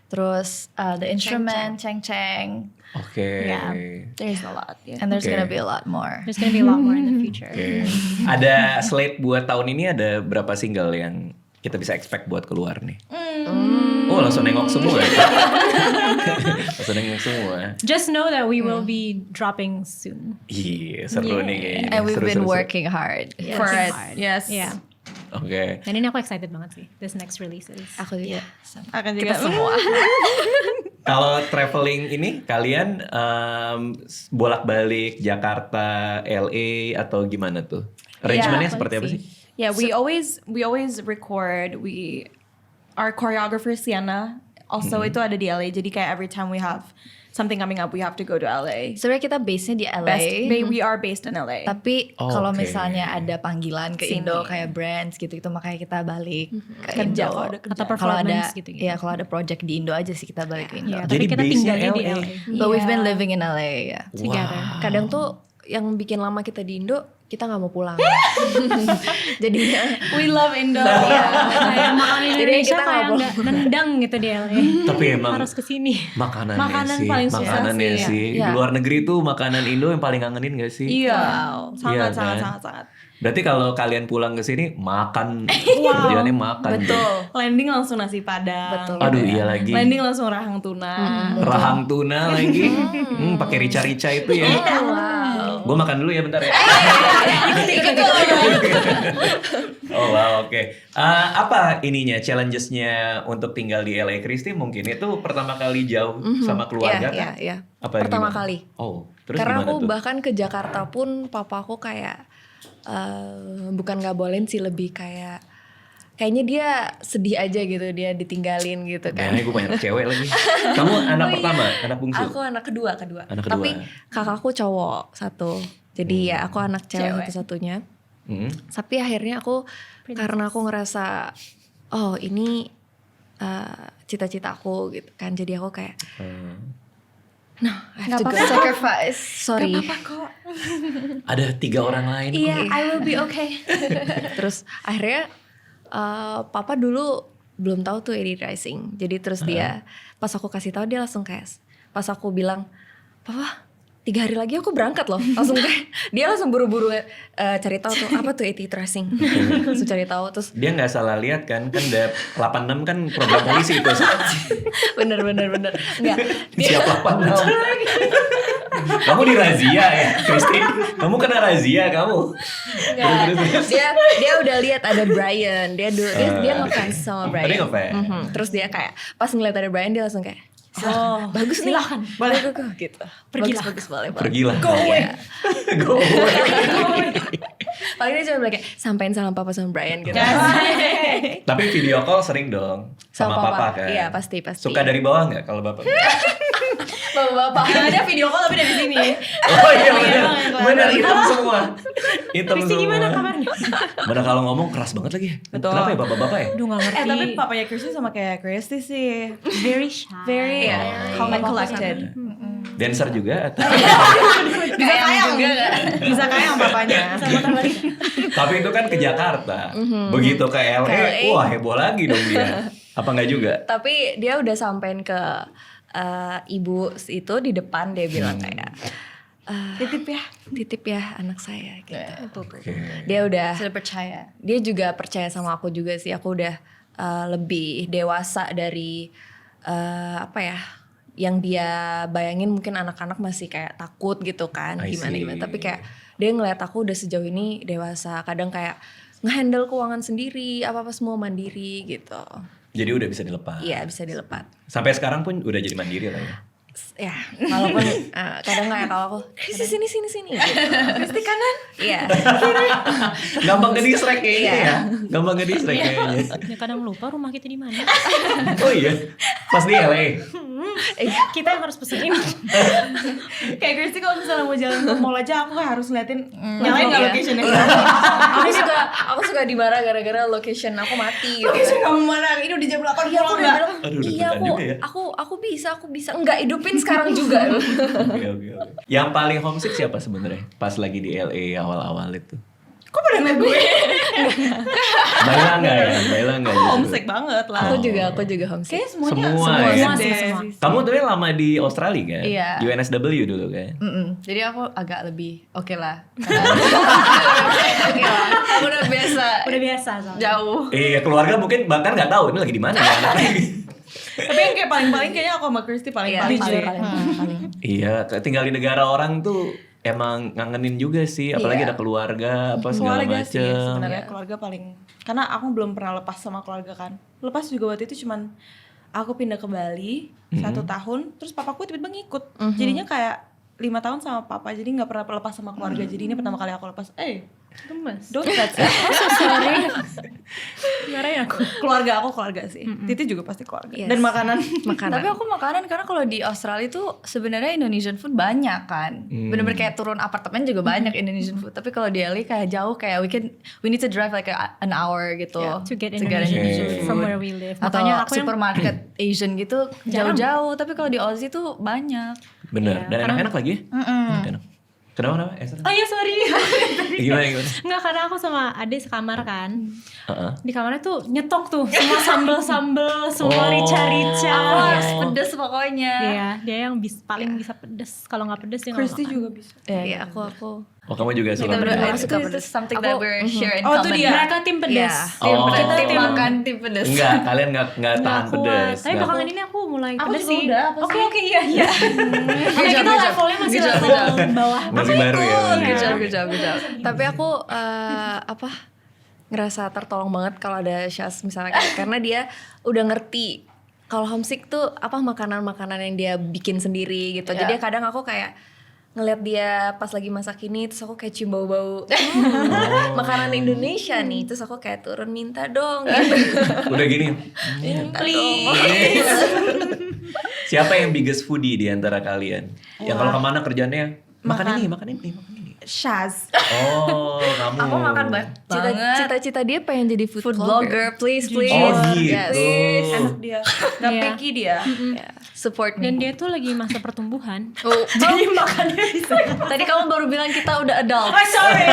terus the instrument, ceng-ceng, Oke. Yeah. There's a lot. Yeah. and there's Okay. gonna be a lot more. There's gonna be a lot more in the future. Oke. Ada slate buat tahun ini ada berapa single yang kita bisa expect buat keluar nih? Oh, langsung nengok semua. Langsung nengok semua. Just know that we will be dropping soon. Iya, seru nih kayaknya. And we've Seru, been seru, seru. working hard. For it. Hard. Yes. Yeah. Oke. Dan ini aku excited banget sih. This next releases. Aku juga. Akan Kita juga semua. Kalau traveling ini kalian bolak-balik Jakarta, LA atau gimana tuh? Arrangementnya seperti apa sih? Yeah, we always record. Our choreographer Sienna also itu ada di LA. Jadi kayak every time we have something coming up, we have to go to LA. Sebenarnya kita base-nya di LA. We are based in LA. Tapi Oh, kalau oke. misalnya ada panggilan ke Sini. Indo kayak brands gitu makanya kita balik ke Kerja Indo. kalau ada kerja. Atau Kalau ada performance gitu-gitu. ya kalau ada project di Indo aja sih kita balik ke Indo. Ya, Jadi tapi kita base-nya tinggalnya di LA. LA. But we've been Yeah. living in LA ya. Together. Kadang tuh yang bikin lama kita di Indo, kita nggak mau pulang. Jadinya We love Indo. Kayak makanan Jadi Indonesia kita kayak nggak nggak nendang gitu di LA. Tapi emang Harus kesini. makanannya Makanan sih, paling susah makanannya sih, sih. ya. Di luar negeri tuh makanan Indo yang paling ngangenin gak sih? Iya. Iya, Sangat, kan? sangat. Berarti kalau kalian pulang ke sini makan, tujuannya makan. betul. Landing langsung nasi padang. Betul. gitu Aduh ya. iya lagi. Landing langsung rahang tuna. Rahang tuna lagi, pakai rica-rica itu ya. Wow. Gue makan dulu ya bentar ya. Oh wow, oke. Apa ininya challenges-nya untuk tinggal di LA? Christy mungkin itu pertama kali jauh sama keluarga kan? Iya. Apa Pertama gimana? kali. Oh, terus Karena gimana aku tuh? bahkan ke Jakarta pun papa aku kayak bukan nggak bolehin sih, lebih kayak kayaknya dia sedih aja gitu dia ditinggalin gitu kan. Kayaknya gue banyak cewek lagi. Kamu anak pertama, anak bungsu. Aku anak kedua. Anak kedua. Tapi kakakku cowok satu. Jadi ya aku anak cewek satu-satunya. Hmm. Tapi akhirnya aku karena aku ngerasa oh ini cita-cita aku gitu kan. Jadi aku kayak I have to go. Sacrifice. Sorry. Ada 3 orang lain. Iya, I will be okay. Terus akhirnya papa dulu belum tahu tuh edit rising. Jadi terus dia pas aku kasih tahu dia langsung kayak, pas aku bilang, "Papa, 3 hari lagi aku berangkat loh." Langsung kayak dia langsung buru-buru cari tahu tuh apa tuh edit rising. Langsung cari tahu terus Dia nggak salah lihat kan udah 86 kan program polisi itu. bener. Enggak. Siap 86. Kamu dirazia ya, Kristi? Kamu kena razia kamu. Enggak. Dia udah lihat ada Brian. Dia ngefans sama Brian. Dia ngefans. Terus dia kayak pas ngeliat ada Brian dia langsung kayak, bagus nih. Silakan. Boleh go gitu. Pergilah. Bagus boleh. Pergilah. Go away. Go away. Paling dia cuma bilang kayak sampein salam papa sama Brian gitu. Tapi video call sering dong sama papa kan? Iya pasti. Suka dari bawah nggak kalau bapak? Bapak-bapak. Yang ada video call tapi dari sini. Oh iya benar hitam semua. Hitam Kristi semua. gimana kabarnya? Mana kalau ngomong keras banget lagi. Betul. Kenapa ya bapak-bapak ya? Aduh gak ngerti. Tapi papanya Kristi sama kayak Kristi sih. very shy. Very calm and collected. Dancer juga atau? Bisa kayang bisa kayang papanya. Tapi itu kan ke Jakarta. Begitu ke LA, wah heboh lagi dong dia. Apa nggak juga? Tapi dia udah sampein ke ibu itu di depan dia bilang kayak titip ya anak saya gitu. Oke. Dia udah Sudah percaya. dia juga percaya sama aku juga sih. Aku udah lebih dewasa dari apa ya yang dia bayangin. Mungkin anak-anak masih kayak takut gitu kan, I gimana see. tapi kayak dia ngeliat aku udah sejauh ini dewasa, kadang kayak ngehandle keuangan sendiri, apa-apa semua mandiri gitu. Jadi udah bisa dilepas. Iya bisa dilepas. Sampai sekarang pun udah jadi mandiri lah ya. Ya walaupun kadang kayak kalau aku sini gitu. Kristi kanan. Iya. Gampang ke distract kayaknya Iya. ya. Gampang ke distract kayaknya. Ya kadang lupa rumah kita di mana. Oh iya. Pas di LA. Kita yang harus pesen ini. Kayak Kristi kalau misalnya mau jalan ke mall aja aku kayak harus ngeliatin nyalain nggak Iya. locationnya. aku suka dimarah gara-gara location aku mati gitu. Location kamu mana? Ini udah jam 8 Iya aku pulang udah nggak? bilang, Aduh, iya deg-degan juga ya. aku bisa enggak hidupin sekarang juga. Oke. Yang paling homesick siapa sebenarnya? Pas lagi di LA awal-awal itu. Kok pada ngeliat gue? Baila enggak ya? Baila enggak? Aku homesick banget lah. Aku juga homesick. Kayaknya semuanya Semua ya? semua sih, deh. semua. Kamu tuh lama di Australia kan? Iya. UNSW dulu kan? Jadi aku agak lebih oke lah. Oke lah. Aku udah biasa. Udah biasa soalnya. Jauh. Iya, keluarga mungkin bahkan nggak tahu ini lagi di mana ya anaknya. Tapi yang kayak paling-paling kayaknya aku sama Kristi paling-paling Jujur. paling. Iya, tinggal di negara orang tuh emang ngangenin juga sih, apalagi ada keluarga apa segala Keluarga sih macem. sebenarnya keluarga paling. Karena aku belum pernah lepas sama keluarga kan. Lepas juga waktu itu cuman aku pindah ke Bali 1 tahun, terus papaku tiba-tiba ngikut. Jadinya kayak 5 tahun sama papa, jadi nggak pernah lepas sama keluarga. Jadi ini pertama kali aku lepas. Gemes. Don't touch it. Sorry. Marahin aku. Keluarga aku keluarga sih. Titi juga pasti keluarga. Yes. Dan makanan. Tapi aku makanan karena kalau di Australia tuh sebenarnya Indonesian food banyak kan. Bener-bener kayak turun apartemen juga banyak Indonesian food. Tapi kalau di LA kayak jauh kayak we need to drive like an hour gitu. To get Indonesian Indonesian food. food from where we live. Atau Makanya aku yang supermarket Asian gitu jauh-jauh. Tapi kalau di Aussie tuh banyak. Bener, dan enak-enak lagi ya? Enak. Kenapa Esther? Oh iya sorry. Gimana? Nggak, karena aku sama adik sekamar kan. Heeh. Di kamarnya tuh nyetok tuh semua sambel-sambel, semua Oh. rica-rica. Aku harus pedes pokoknya. Iya, dia yang paling bisa pedes. Kalau nggak pedes dia nggak Kristi makan. juga bisa. Iya aku Oh kamu juga suka Kita berdua pedas? suka pedes. Something that we're share in Oh, itu common. dia. Mereka tim pedes. Iya. Oh. Kita tim Tim- makan tim pedes. Enggak, kalian nggak Nggak tahan kuat. pedas. Tapi Nggak- belakangan ini aku mulai Aku pedes juga sih. udah, apa sih? Oke iya. Makanya kita levelnya masih Good job, level good job. bawah. Masih baru ya. Good job. Tapi aku ngerasa tertolong banget kalau ada Syaz misalnya karena dia udah ngerti kalau homesick tuh apa makanan-makanan yang dia bikin sendiri gitu. Jadi kadang aku kayak ngeliat dia pas lagi masak ini terus aku kayak cium bau-bau makanan Indonesia nih, terus aku kayak turun minta dong gitu. Udah gini. Please. Siapa yang biggest foodie di antara kalian? Yang kalau kemana kerjanya makan ini. Syaz. Oh, kamu. Aku makan banget. Cita-cita dia pengen jadi food Blogger. blogger, please. Oh gitu. Yes. Enak dia. Nggak Iya. picky dia. support me. Dan dia tuh lagi masa pertumbuhan. Oh, Jadi makannya bisa. tadi kamu baru bilang kita udah adult. Oh sorry.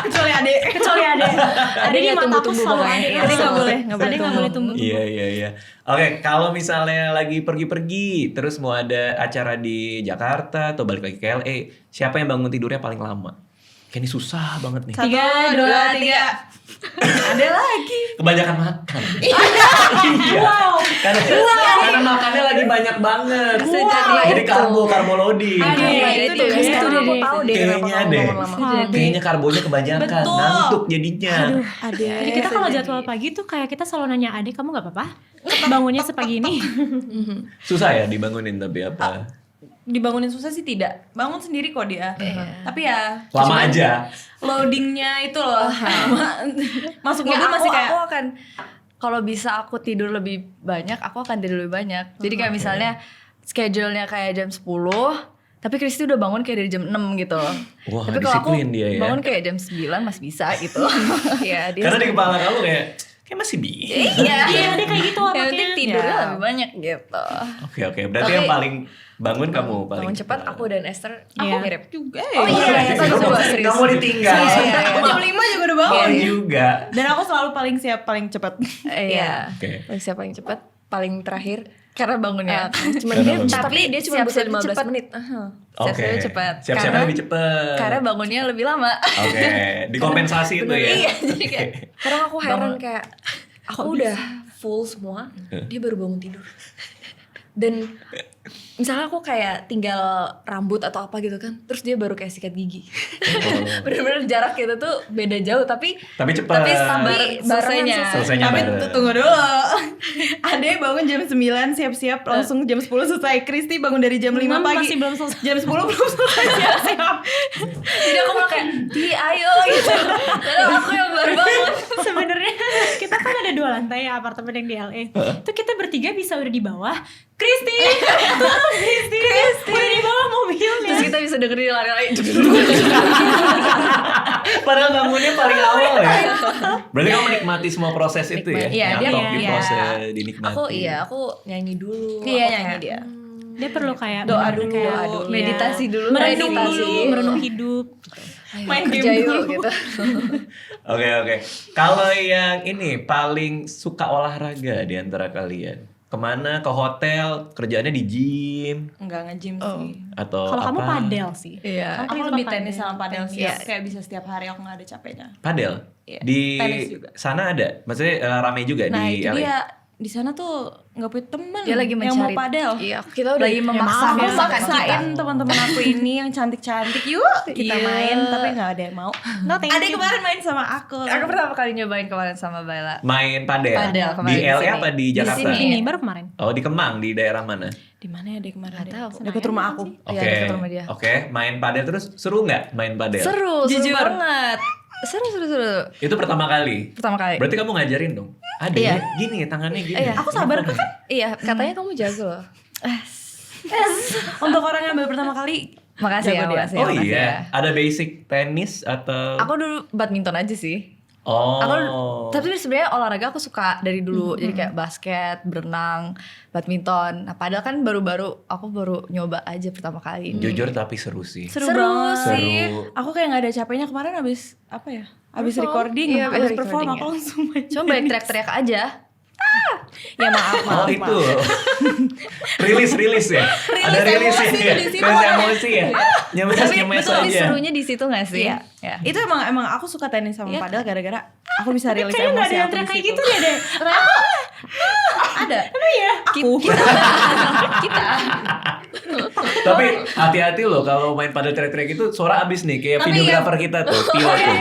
Kecuali adek. Kecuali Ade. Ade di nggak mata aku tumbuh-tumbuh selalu pokoknya. Ade. Ade nggak boleh, Ade nggak boleh tumbuh. Iya. Oke, kalau misalnya lagi pergi-pergi, terus mau ada acara di Jakarta atau balik lagi ke LA, siapa yang bangun tidurnya paling lama? Kayak ini susah banget nih. 1, 2, 3. Ada lagi. Kebanyakan makan. Iya. Karena makannya lagi banyak banget. Jadi karbo loading. Itu deh. Itu aku tahu deh kenapa Kayaknya kamu deh. bangun lama. Kayaknya karbonya kebanyakan. Betul. Ngantuk jadinya. Ada. Jadi kita kalau jadwal pagi tuh kayak kita selalu nanya Ade, kamu nggak apa-apa? Bangunnya sepagi ini. Susah ya dibangunin tapi apa? Dibangunin susah sih tidak. Bangun sendiri kok dia. Tapi ya Lama aja. loadingnya itu loh. Masuk Nggak, mobil masih kayak aku akan kalau bisa aku tidur lebih banyak, aku akan tidur lebih banyak. Jadi kayak misalnya schedule-nya kayak jam 10, tapi Kristi udah bangun kayak dari jam 6 gitu. Wah, tapi kalau aku disiplin dia ya. bangun kayak jam 9 masih bisa gitu. Iya, dia Karena di kepala kamu kayak masih bisa. Iya, Dia kayak gitu yang anaknya. penting tidurnya Ya. lebih banyak gitu. Oke. Berarti Tapi- yang paling bangun kamu paling Bangun cepat aku dan Esther Iya. mirip. juga Oh iya, serius. Nggak mau ditinggal. Aku jam 5 juga udah bangun. Iya juga. Dan aku selalu paling siap, paling cepat. Iya. Oke. Paling siapa yang cepat? Paling terakhir karena bangunnya. Cuman Karena dia bangun. tapi dia cuma butuh 15 menit. Siap-siapnya cepat. Siap-siapnya Karena- lebih cepet. Karena bangunnya lebih lama. Oke. Dikompensasi itu ya. Iya, jadi kayak Kadang aku heran kayak aku udah full semua, dia baru bangun tidur. Dan misalnya aku kayak tinggal rambut atau apa gitu kan, terus dia baru kayak sikat gigi. Bener-bener jarak kita tuh beda jauh tapi Tapi cepet. tapi selesainya. Selesainya Tapi bareng. tunggu dulu. Ade bangun jam 9 siap-siap langsung jam 10 selesai. Kristi bangun dari jam 5 Mam pagi. masih belum selesai. Jam 10 belum selesai siap-siap. Jadi aku malah kayak, "Di ayo" gitu. Padahal aku yang baru bangun. Sebenarnya kita kan ada 2 lantai ya apartemen yang di LA. Itu kita bertiga bisa udah di bawah. Kristi, udah di bawah mobilnya. Terus kita bisa dengerin lari-lari. Padahal bangunnya paling awal ya. Berarti kamu menikmati semua proses itu ya. Iya, dia Nyatok iya. di proses dinikmati. Aku nyanyi dulu. Iya, Aku nyanyi kayak, dia. Dia perlu kayak Doa bener-bener dulu, kayak- doa dulu. Meditasi dulu, merenung meditasi. dulu, merenung hidup. "Ayo, Main kerja game yuk," dulu. gitu. Oke. Kalau yang ini paling suka olahraga di antara kalian? Kemana? Ke hotel? Kerjaannya di gym? Enggak nge-gym sih. Atau Kalau apa? kamu padel sih. Iya. Aku Aku lebih suka tenis sama padel sih. Iya. Kayak bisa setiap hari aku gak ada capeknya. Padel? Iya, Di tenis juga. sana ada? Maksudnya rame juga Nah di itu LA? dia di sana tuh nggak punya temen Dia lagi yang mau mencari. padel. Iya, kita udah Lagi memaksa Aku memaksakan maksain kita. teman-teman aku ini yang cantik-cantik, yuk kita Iya. main, tapi nggak ada yang mau. No, thank Ada you. kemarin main sama aku. Aku pertama kali nyobain kemarin sama Baila. Main padel? Padel kemarin Di di LA sini. apa di Di Jakarta? sini. Ini baru kemarin. Oh di Kemang, di daerah mana? Di mana ya dia kemarin? Nggak tahu. Dekat rumah aku. Iya, dekat rumah dia. Oke, main padel terus seru nggak main padel? Seru Jujur. banget. Seru. Itu pertama kali. Pertama kali. Berarti kamu ngajarin dong? Ada Iya. gini tangannya gini. Iya. Aku sabar kan? Iya, katanya kamu jago loh. Untuk orang yang baru pertama kali, Makasih ya, Jago dia. makasih. Oh makasih iya, ya. ada basic tenis atau? Aku dulu badminton aja sih. Oh. Aku tapi sebenarnya olahraga aku suka dari dulu. Jadi kayak basket, berenang, badminton. Nah, padahal kan aku baru nyoba aja pertama kali. Jujur tapi seru sih. seru, Seru banget. sih. Seru. Aku kayak nggak ada capeknya kemarin abis apa ya? Abis Perform. recording, Iya, abis abis perform recording aku ya. langsung main. Cuma banyak teriak-teriak aja. Ya maaf, Oh maaf. itu. rilis ya. Ada rilis emosi ya. di situ. Rilis emosi ya. Nyemes Tapi aja. serunya di situ gak sih? Iya. Ya. Itu emang aku suka tenis sama Iya. padel gara-gara aku bisa rilis Kayaknya nggak emosi ada yang aku teriak di kayak situ. gitu deh deh. Ada. Kita. Tapi hati-hati loh kalau main padel teriak-teriak itu suara abis nih kayak Tapi videografer kita tuh, Tio tuh.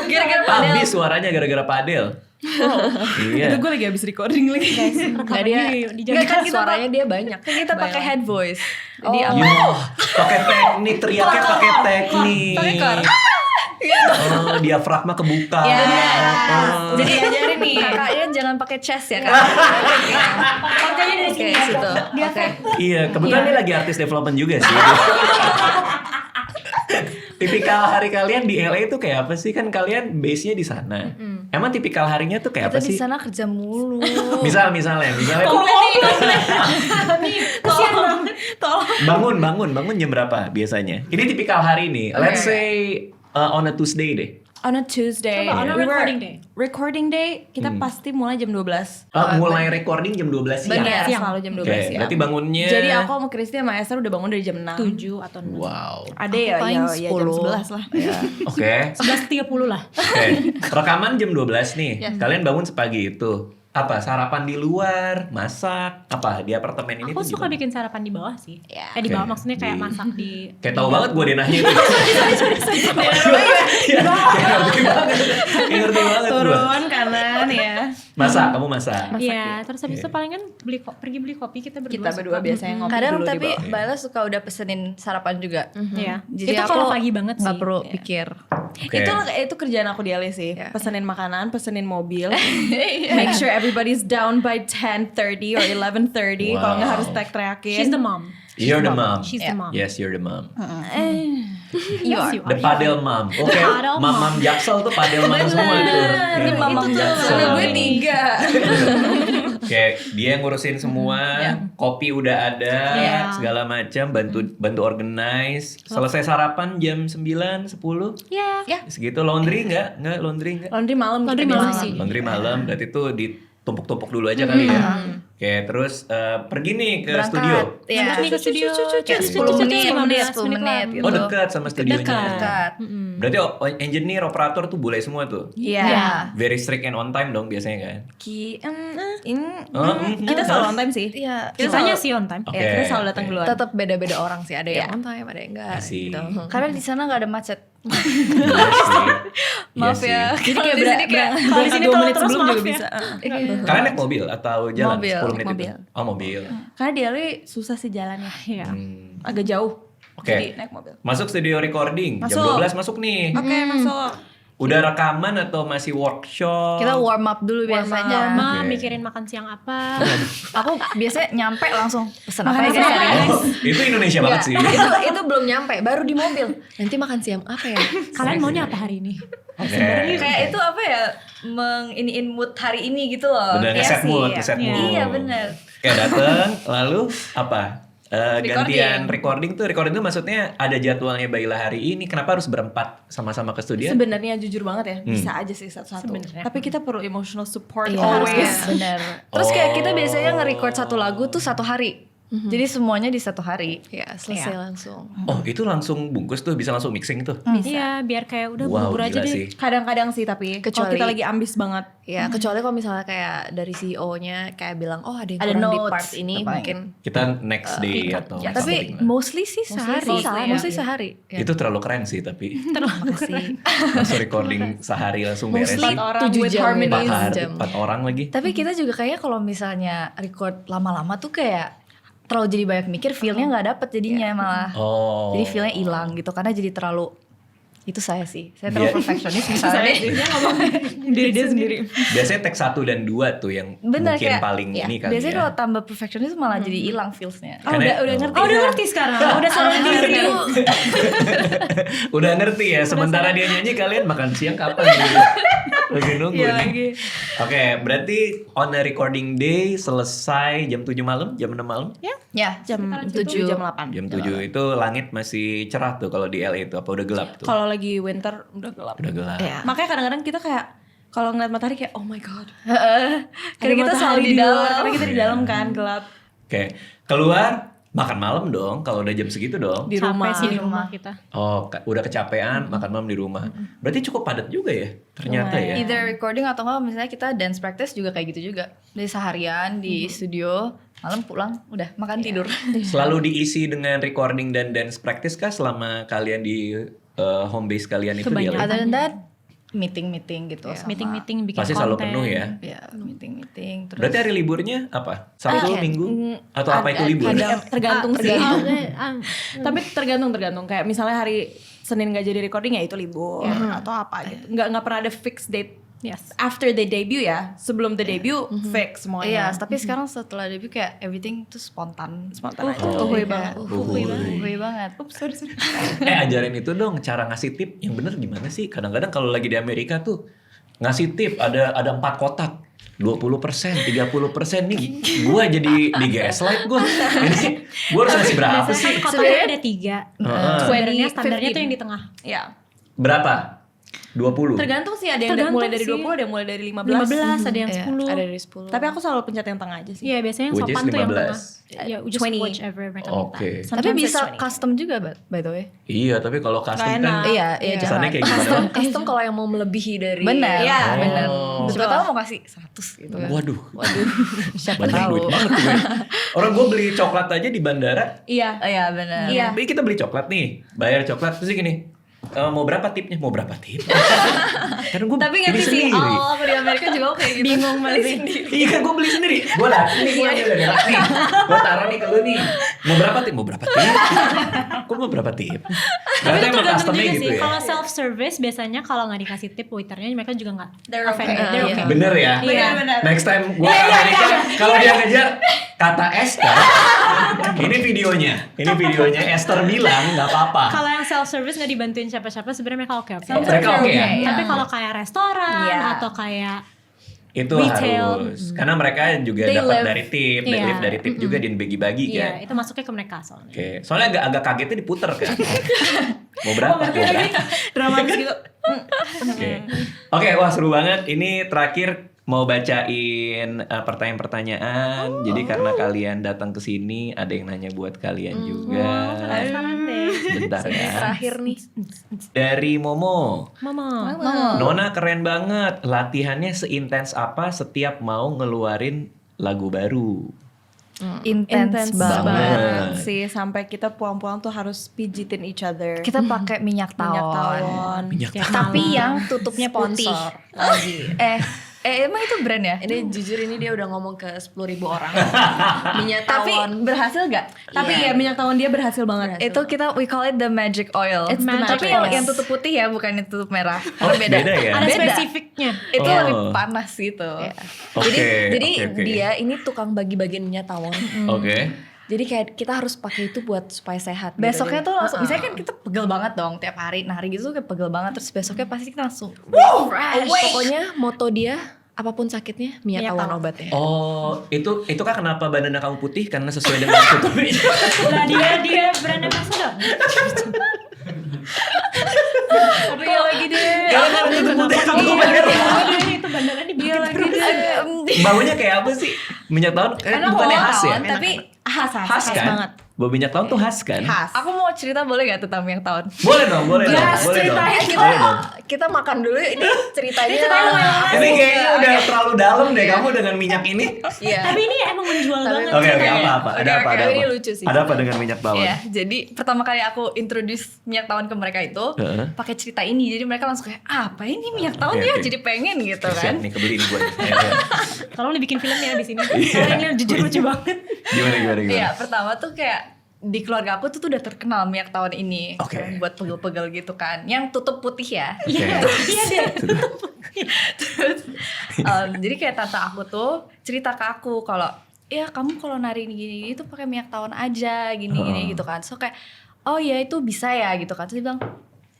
Gara-gara padel. Abis suaranya gara-gara padel. Iya. Itu gue lagi abis recording lagi. Nggak dia. Dijaga Nggak, kan kita Suaranya dia banyak. Kan kita pakai head voice. Jadi Yo, pakai teknik teriaknya pakai teknik. Pakai kor. Oh, diafragma kebuka. Ya. Oh. Jadi ajarin nih. Kakaknya jangan pakai chest ya, Kak. Makanya dari Oke, sini ya. situ. Oke. Iya, kebetulan dia lagi artis development juga sih. Tipikal hari kalian di LA itu kayak apa sih? Kan kalian base-nya di sana. Emang tipikal harinya tuh kayak Kita apa di sih? sana kerja mulu. Misalnya Tolong. bangun jam berapa biasanya? Ini tipikal hari nih. Let's say on a Tuesday deh. On a Tuesday. Coba, on a we were- recording day. Recording day kita pasti mulai jam 12. Mulai recording jam 12 siang. Benar, Siang. selalu jam 12 Oke, siang. berarti bangunnya. Jadi aku sama Kristi sama Esther udah bangun dari jam 6. 7 atau 6. Wow. Ada Aku ya, paling ya jam 10. 11 lah. Oke. 11.30 lah. Oke. Rekaman jam 12 nih. Kalian bangun sepagi itu. Apa? Sarapan di luar, masak, apa di apartemen ini Aku tuh suka gimana? bikin sarapan di bawah sih. Ya. Kayak di bawah Oke. maksudnya kayak masak di. Kayak tahu banget gue deh nanya itu. Kayak ngerti banget. Kayak ngerti banget gue. Turun kanan ya. Masak, kamu masak. Iya, terus habis itu palingan pergi beli kopi kita berdua. Kita berdua biasanya ngopi Kadang dulu tapi di bawah. Bala suka udah pesenin sarapan juga. Iya. Jadi Itu aku kalau pagi banget sih. nggak perlu pikir. Oke. Itu kerjaan aku di LA sih. Ya. Pesenin makanan, pesenin mobil. Make sure everybody's down by 10:30 or 11:30. Kalau nggak Wow. harus teriak-teriakin. She's the mom. You're the mom. She's the mom. Yes, you're the mom. Yes, you The are. padel mom. Oke, Padel mom. mam Jaksel tuh padel mom semua itu. Ini Ya. mama Jaksel. gue 3. Kayak dia yang ngurusin semua, kopi udah ada, Iya. segala macam, bantu organize. Selesai sarapan jam 9, 10. Iya. Segitu laundry nggak laundry nggak? Laundry malam. Laundry kita malam biasanya. sih. Laundry malam, berarti tuh ditumpuk-tumpuk dulu aja kali ya. Oke, terus pergi nih ke studio. Iya. Berangkat nih ke studio. Kayak 10 menit gitu. Oh dekat sama studionya. Dekat. Berarti engineer, operator tuh boleh semua tuh. Iya. Iya. Very strict and on time dong biasanya kan. Kita selalu on time sih. Iya. Biasanya sih on time. Oke, Ya, kita selalu datang oke. duluan. Tetap beda-beda orang sih. Ada yang Iya. on time, ada yang enggak. Asik. Gitu. Karena di sana nggak ada macet. Iya sih. Maaf Iya ya. sih. Jadi kayak Di sini kayak kalau di sini 2 telat menit terus sebelum maaf juga ya. bisa. Kalian naik mobil atau jalan Mobil, 10 menit mobil. itu? Oh mobil. Karena di LA susah sih jalannya. Iya. Agak jauh. Oke. Jadi naik mobil. Masuk studio recording. Jam Masuk. 12 masuk nih. Oke, masuk. Udah rekaman atau masih workshop? kita warm up dulu biasanya. Mama Oke. mikirin makan siang apa. Aku biasanya nyampe langsung pesen apa ya Makan guys? apa ya, Oh, itu Indonesia banget sih. itu belum nyampe, baru di mobil. Nanti makan siang apa ya? Kalian maunya apa hari ini? Oke. Kayak itu apa ya? Menginiin mood hari ini gitu loh. Bener, Iya ngeset sih, mood, ya. ngeset mood. Iya bener. Kayak dateng, lalu apa? Gantian recording tuh maksudnya ada jadwalnya Baila hari ini. Kenapa harus berempat sama-sama ke studio? Sebenarnya jujur banget ya, bisa aja sih satu-satu. Sebenarnya. Tapi kita perlu emotional support Iya, always. bener. Terus kayak kita biasanya nge-record satu lagu tuh satu hari. Jadi semuanya di satu hari. Ya selesai langsung. Oh itu langsung bungkus tuh, bisa langsung mixing tuh. Iya, biar kayak udah Wow, buru-buru aja gila deh. sih. Kadang-kadang sih tapi kalau Kecuali- kita lagi ambis banget. Ya kecuali kalau misalnya kayak dari CEO-nya kayak bilang oh ada yang Ada kurang di notes, part ini apa mungkin. Kita next day atau Ya, something tapi lah. mostly sih sehari. Mostly sehari. Ya. Itu terlalu keren sih tapi Makasih. langsung recording sehari langsung beres. Mostly 4 orang 7 with jam. harmonies. 4 orang lagi. Tapi kita juga kayaknya kalau misalnya record lama-lama tuh kayak terlalu jadi banyak mikir, feel-nya nggak dapet jadinya malah. Oh. Jadi feel-nya hilang gitu karena jadi terlalu itu saya sih. Saya terlalu Iya. perfeksionis misalnya. Diri dia sendiri. Biasanya tag 1 dan 2 tuh yang Bener mungkin kayak paling ya, ini kali biasanya ya. kalau tambah perfeksionis malah jadi hilang feels-nya. Oh, udah ngerti. Oh, udah ngerti sekarang. Udah sadar diri. Udah ngerti ya, sementara dia nyanyi kalian makan siang kapan gitu. Lagi nunggu Iya nih. lagi. Oke, berarti on a recording day selesai jam 7 malam, jam 6 malam? Ya, Jam 7, jam 8. Jam 7 itu langit masih cerah tuh kalau di LA itu, apa udah gelap tuh? Kalau lagi winter udah gelap. Udah gelap. ya. Makanya kadang-kadang kita kayak kalau ngeliat matahari kayak oh my god. Karena kita matahari selalu di dalam. Karena kita di dalam kan gelap Oke, keluar makan malam dong kalau udah jam segitu dong. di Capek rumah. sih di rumah kita. Oh, udah kecapean makan malam di rumah. Berarti cukup padat juga ya ternyata ya. Either recording atau enggak misalnya kita dance practice juga kayak gitu juga. Dari seharian di studio, malam pulang udah makan tidur. Selalu diisi dengan recording dan dance practice kah selama kalian di home base kalian itu di Kebanyakan. LA? Other than that, meeting-meeting gitu sama. Meeting-meeting bikin Pasti konten. selalu penuh ya. Ya, meeting-meeting terus. Berarti hari liburnya apa? Sabtu, Minggu? Atau apa itu libur? Tergantung sih. Ah, Tapi tergantung kayak misalnya hari Senin nggak jadi recording ya itu libur atau apa gitu. Nggak pernah ada fixed date. yes. After the debut ya, sebelum the debut fix Iya, semuanya. tapi sekarang setelah debut kayak everything tuh spontan. Spontan aja. Oh, Uhuy iya. banget. Uhuy banget. Sorry. Ajarin itu dong cara ngasih tip yang bener gimana sih? Kadang-kadang kalau lagi di Amerika tuh ngasih tip ada 4 kotak. 20%, 30% nih gue jadi di gaslight gue. Ini gue harus ngasih berapa Biasanya sih? kan kotaknya ada 3. Heeh. Standarnya tuh yang di tengah. Ya. Berapa? 20. Tergantung sih, ada yang Tergantung mulai dari sih. 20, ada yang mulai dari 15. 15, ada yang 10. Ada dari 10. Tapi aku selalu pencet yang tengah aja sih. Iya, biasanya yang Which is sopan tuh yang 15. tengah. Ya, just 20. whichever mereka Oke. minta. Tapi Sometimes bisa it's 20. custom juga by the way. Iya, tapi kalau custom Nggak kan enak. Iya, kesannya kayak gimana? Custom kalau yang mau melebihi dari Benar. Iya, Oh. benar. Betul. Siapa tahu mau kasih 100 gitu kan. Waduh, Siapa banyak tahu. duit banget tuh gue. Orang gue beli coklat aja di bandara. Iya. Iya, benar. Iya. Kita beli coklat nih, bayar coklat terus gini. Mau berapa tipnya? Mau berapa tip? Karena gue Tapi beli ngerti sih, sendiri. aku di Amerika juga aku kayak gitu. Bingung masih. Iya kan gue beli sendiri. Gue lah, ini gue ambil dari rak nih. Gue taruh nih ke lu nih. Mau berapa tip? Mau berapa tip? Gue mau berapa tip? Ternyata emang Tergantung customnya juga gitu sih. ya. Kalau self service biasanya kalau nggak dikasih tip waiternya mereka juga nggak They're offended. okay. They're Iya. okay. Bener ya? Iya. Benar. Next time gue ke Amerika, kalau dia ngejar kata Esther, ini videonya. Ini videonya Esther bilang nggak apa-apa. Kalau yang self service nggak dibantuin siapa-siapa sebenarnya mereka oke. Mereka oke ya? Tapi kalau kayak restoran Iya. atau kayak Itu retail. harus. Karena mereka juga They dapat live. dari tip, Iya. live dari tip juga dibagi-bagi kan. iya itu masuknya ke mereka soalnya. Oke, soalnya agak kagetnya diputer kan. Mau berapa? Mau berapa? Drama gitu. Oke, wah seru banget. Ini terakhir mau bacain pertanyaan-pertanyaan. Jadi karena kalian datang ke sini, ada yang nanya buat kalian juga. Penasaran deh. Bentar ya. terakhir nih. Dari Momo. Mama. Nona keren banget. Latihannya seintens apa setiap mau ngeluarin lagu baru? Intens banget. banget. sih, sampai kita pulang-pulang tuh harus pijitin each other. Kita pakai minyak Minyak tawon. tawon. Minyak Tiap Tapi malam. yang tutupnya putih lagi. Emang itu brand ya? Ini jujur ini dia udah ngomong ke 10.000 orang. Minyak Tapi tawon. berhasil gak? Tapi ya minyak tawon dia berhasil banget. Itu kita we call it the magic oil. It's the Tapi magic oil. yang tutup putih ya, bukan yang tutup merah. Oh, Karena beda ya? Ada Beda. spesifiknya. Itu Oh. lebih panas gitu. Oke. Jadi oke. dia ini tukang bagi-bagiin minyak tawon. Oke. Jadi kayak kita harus pakai itu buat supaya sehat. gitu. Besoknya Jadi- tuh langsung, misalnya kan kita pegel banget dong tiap hari nari gitu kayak pegel banget, terus besoknya pasti kita langsung fresh. Pokoknya moto dia apapun sakitnya minyak tawon obatnya. Oh, itu kan kenapa badan kamu putih karena sesuai dengan tutupnya. Lah dia brand ambassador. Iya lagi deh. Kalau kan itu putih tutup merah. Itu bandarnya di Iya lagi deh. Baunya kayak apa sih? Minyak tawon bukannya khas ya? Tapi Khas kan? banget. Bau minyak tawon tuh khas kan? Khas. aku mau cerita boleh gak tentang minyak tawon? Boleh dong, boleh dong. Yes, Boleh dong. ceritanya Kita Boleh dong. kita makan dulu ini ceritanya. Ini kayaknya udah terlalu dalam deh kamu dengan minyak ini. Iya. Tapi ini emang menjual banget. Oke, apa? Ada apa? Ada Ini apa? lucu sih. Ada apa dengan minyak tawon? Iya, jadi pertama kali aku introduce minyak tawon ke mereka itu Heeh. pakai cerita ini, jadi mereka langsung kayak apa ini minyak tawon Oke, ya, oke. jadi pengen gitu Siap kan. nih kebeliin gue nih. Ayo, ayo. Tolong dibikin filmnya di sini. Soalnya ini jujur lucu banget. Gimana? Iya, pertama tuh kayak di keluarga aku tuh udah terkenal minyak tawon ini. Oke. Buat pegel-pegel gitu kan. Yang tutup putih ya. Oke. Iya deh. Terus jadi kayak tante aku tuh cerita ke aku kalau ya kamu kalau nari gini itu pakai minyak tawon aja gini gitu kan. So kayak oh ya itu bisa ya gitu kan. Terus dia bilang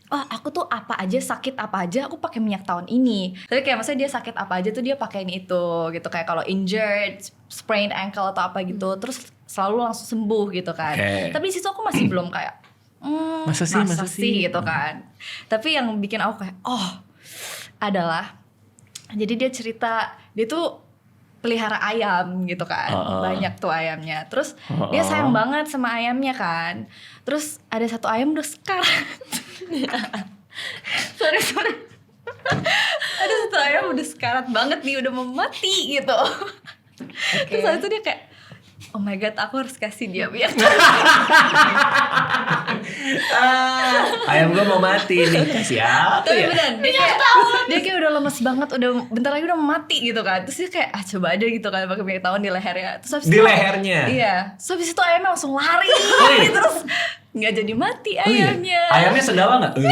oh aku tuh apa aja sakit apa aja aku pakai minyak tawon ini. Tapi kayak maksudnya dia sakit apa aja tuh dia pakein itu gitu, kayak kalau injured, sprained ankle atau apa gitu, terus selalu langsung sembuh gitu kan. Oke. Tapi di situ aku masih belum kayak Masa sih? gitu kan. Tapi yang bikin aku kayak oh adalah jadi dia cerita dia tuh pelihara ayam gitu kan. Banyak tuh ayamnya. Terus dia sayang banget sama ayamnya kan. Terus ada satu ayam udah sekarat. sorry ada satu ayam udah sekarat banget nih, udah mau mati gitu. Terus habis itu dia kayak oh my god, aku harus kasih dia minyak tawon. Ayam gue mau mati nih. Kasih apa Tapi ya? beneran dia kayak udah lemes banget, udah bentar lagi udah mau mati gitu kan. Terus dia kayak coba aja gitu kan pakai minyak tawon di lehernya. Terus habis Di itu- lehernya? Iya. Terus habis itu ayamnya langsung lari. iya? Terus nggak jadi mati Oh iya? ayamnya. Ayamnya sendawa nggak? Gitu.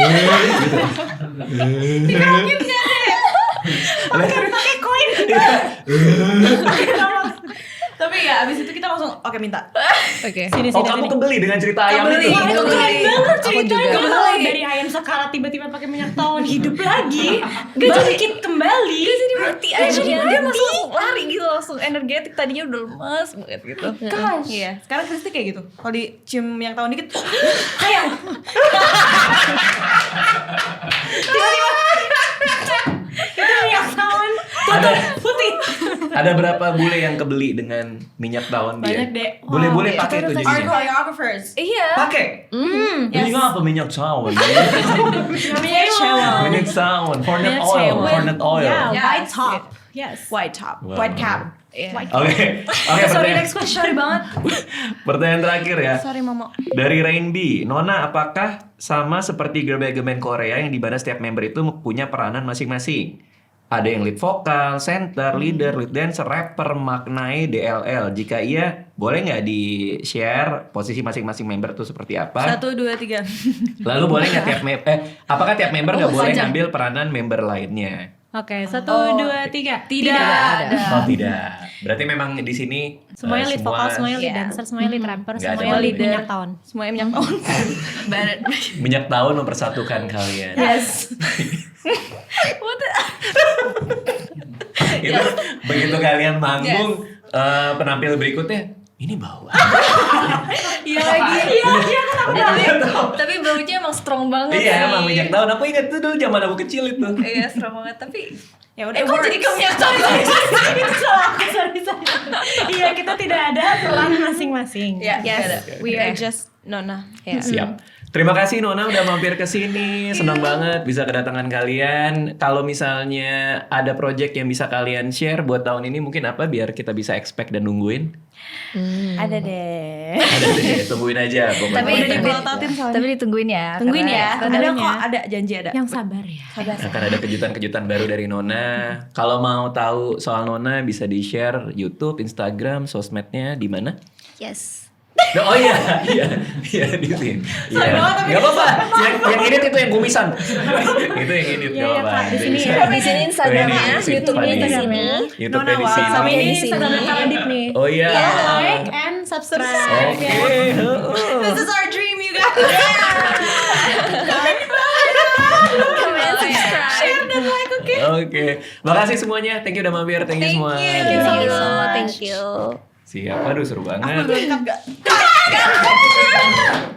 Dikerokin nggak deh? Pakai Tapi ya Iya, abis itu kita langsung oke minta. Oke. Sini Oh sini. kamu sini. kebeli dengan cerita ayam Kebeli. itu? Wah, itu keren banget Aku ceritanya. juga. Kalau dari ayam sekarat tiba-tiba pakai minyak tawon hidup lagi, bangkit kembali. Dia jadi mati aja dia langsung lari gitu, langsung energetik, tadinya udah lemas banget gitu. Iya, sekarang Kristi kayak gitu. Kalau dicium yang tahun dikit, ayam. Itu minyak tawon Ada putih. ada berapa bule yang kebeli dengan minyak tawon dia? Banyak, Dek. Bule-bule Wow. pakai Kita itu udah jadinya. Choreographers. Iya. Pakai. Ini apa minyak tawon? Minyak cewek. Minyak tawon, cornet Minyak oil, cewek. cornet oil. Yeah, Yes. white top. Yes. White top, Wow. white cap. Iya. Oke, Sorry, pertanyaan, next question. Sorry banget. pertanyaan terakhir ya. Sorry, Momo. Dari Rainby, Nona apakah sama seperti girl band Korea yang di mana setiap member itu punya peranan masing-masing? Ada yang lead vokal, center, leader, lead dancer, rapper, maknai, DLL. Jika iya, boleh nggak di-share posisi masing-masing member itu seperti apa? 1, 2, 3. Lalu boleh nggak apakah tiap member nggak boleh panjang. ngambil peranan member lainnya? Oke, 1, 2, 3. Tidak. Oh tidak. Berarti memang di sini Semuanya lead vokal, semuanya lead Iya. dancer, semuanya lead rapper, Nggak ada semuanya lead leader. minyak tawon. Semuanya minyak tahun. Barat. minyak tahun mempersatukan kalian. Yes. Itu begitu kalian manggung penampil berikutnya ini bau. Iya lagi. Tapi baunya emang strong banget. Iya sih. emang minyak tahun. Aku ingat tuh dulu zaman aku kecil itu. Iya strong banget. Tapi Ya udah, kok jadi ke minyak tahun? Itu salah aku, sorry. Iya, kita tidak ada peran masing-masing. Iya. Yes, we are just Nona. Iya. Siap. Terima kasih Nona udah mampir ke sini. Senang banget bisa kedatangan kalian. Kalau misalnya ada project yang bisa kalian share buat tahun ini mungkin apa biar kita bisa expect dan nungguin? Ada deh. Ada deh, tungguin aja pokoknya. Udah dipelototin soalnya. Tapi ditungguin ya. Tungguin ya. karena- Ada Tungguin kok, ya. ada janji ada. Yang sabar ya. Akan ada kejutan-kejutan baru dari Nona. Kalau mau tahu soal Nona bisa di-share YouTube, Instagram, sosmednya di mana? Yes. Oh iya di sini. Iya. Gak apa-apa. Yang edit itu yang kumisan. Itu yang edit Iya, gak iya, apa-apa. Kak. Di sini Bisa. ya. Di sini Instagramnya, Di sini. YouTube-nya di Di sini. YouTube-nya di Nona sini. Wow. Sama ini Di sini. saudara Karadit nih. Oh iya. Like and subscribe. Oke. ya. This is our dream, you guys. Comment, subscribe. Share dan like, oke? Oke. Makasih semuanya. Thank you udah mampir. Thank you semua. you. Thank you. Thank you. Thank you. Siap. Aduh seru banget. Lengkap gak?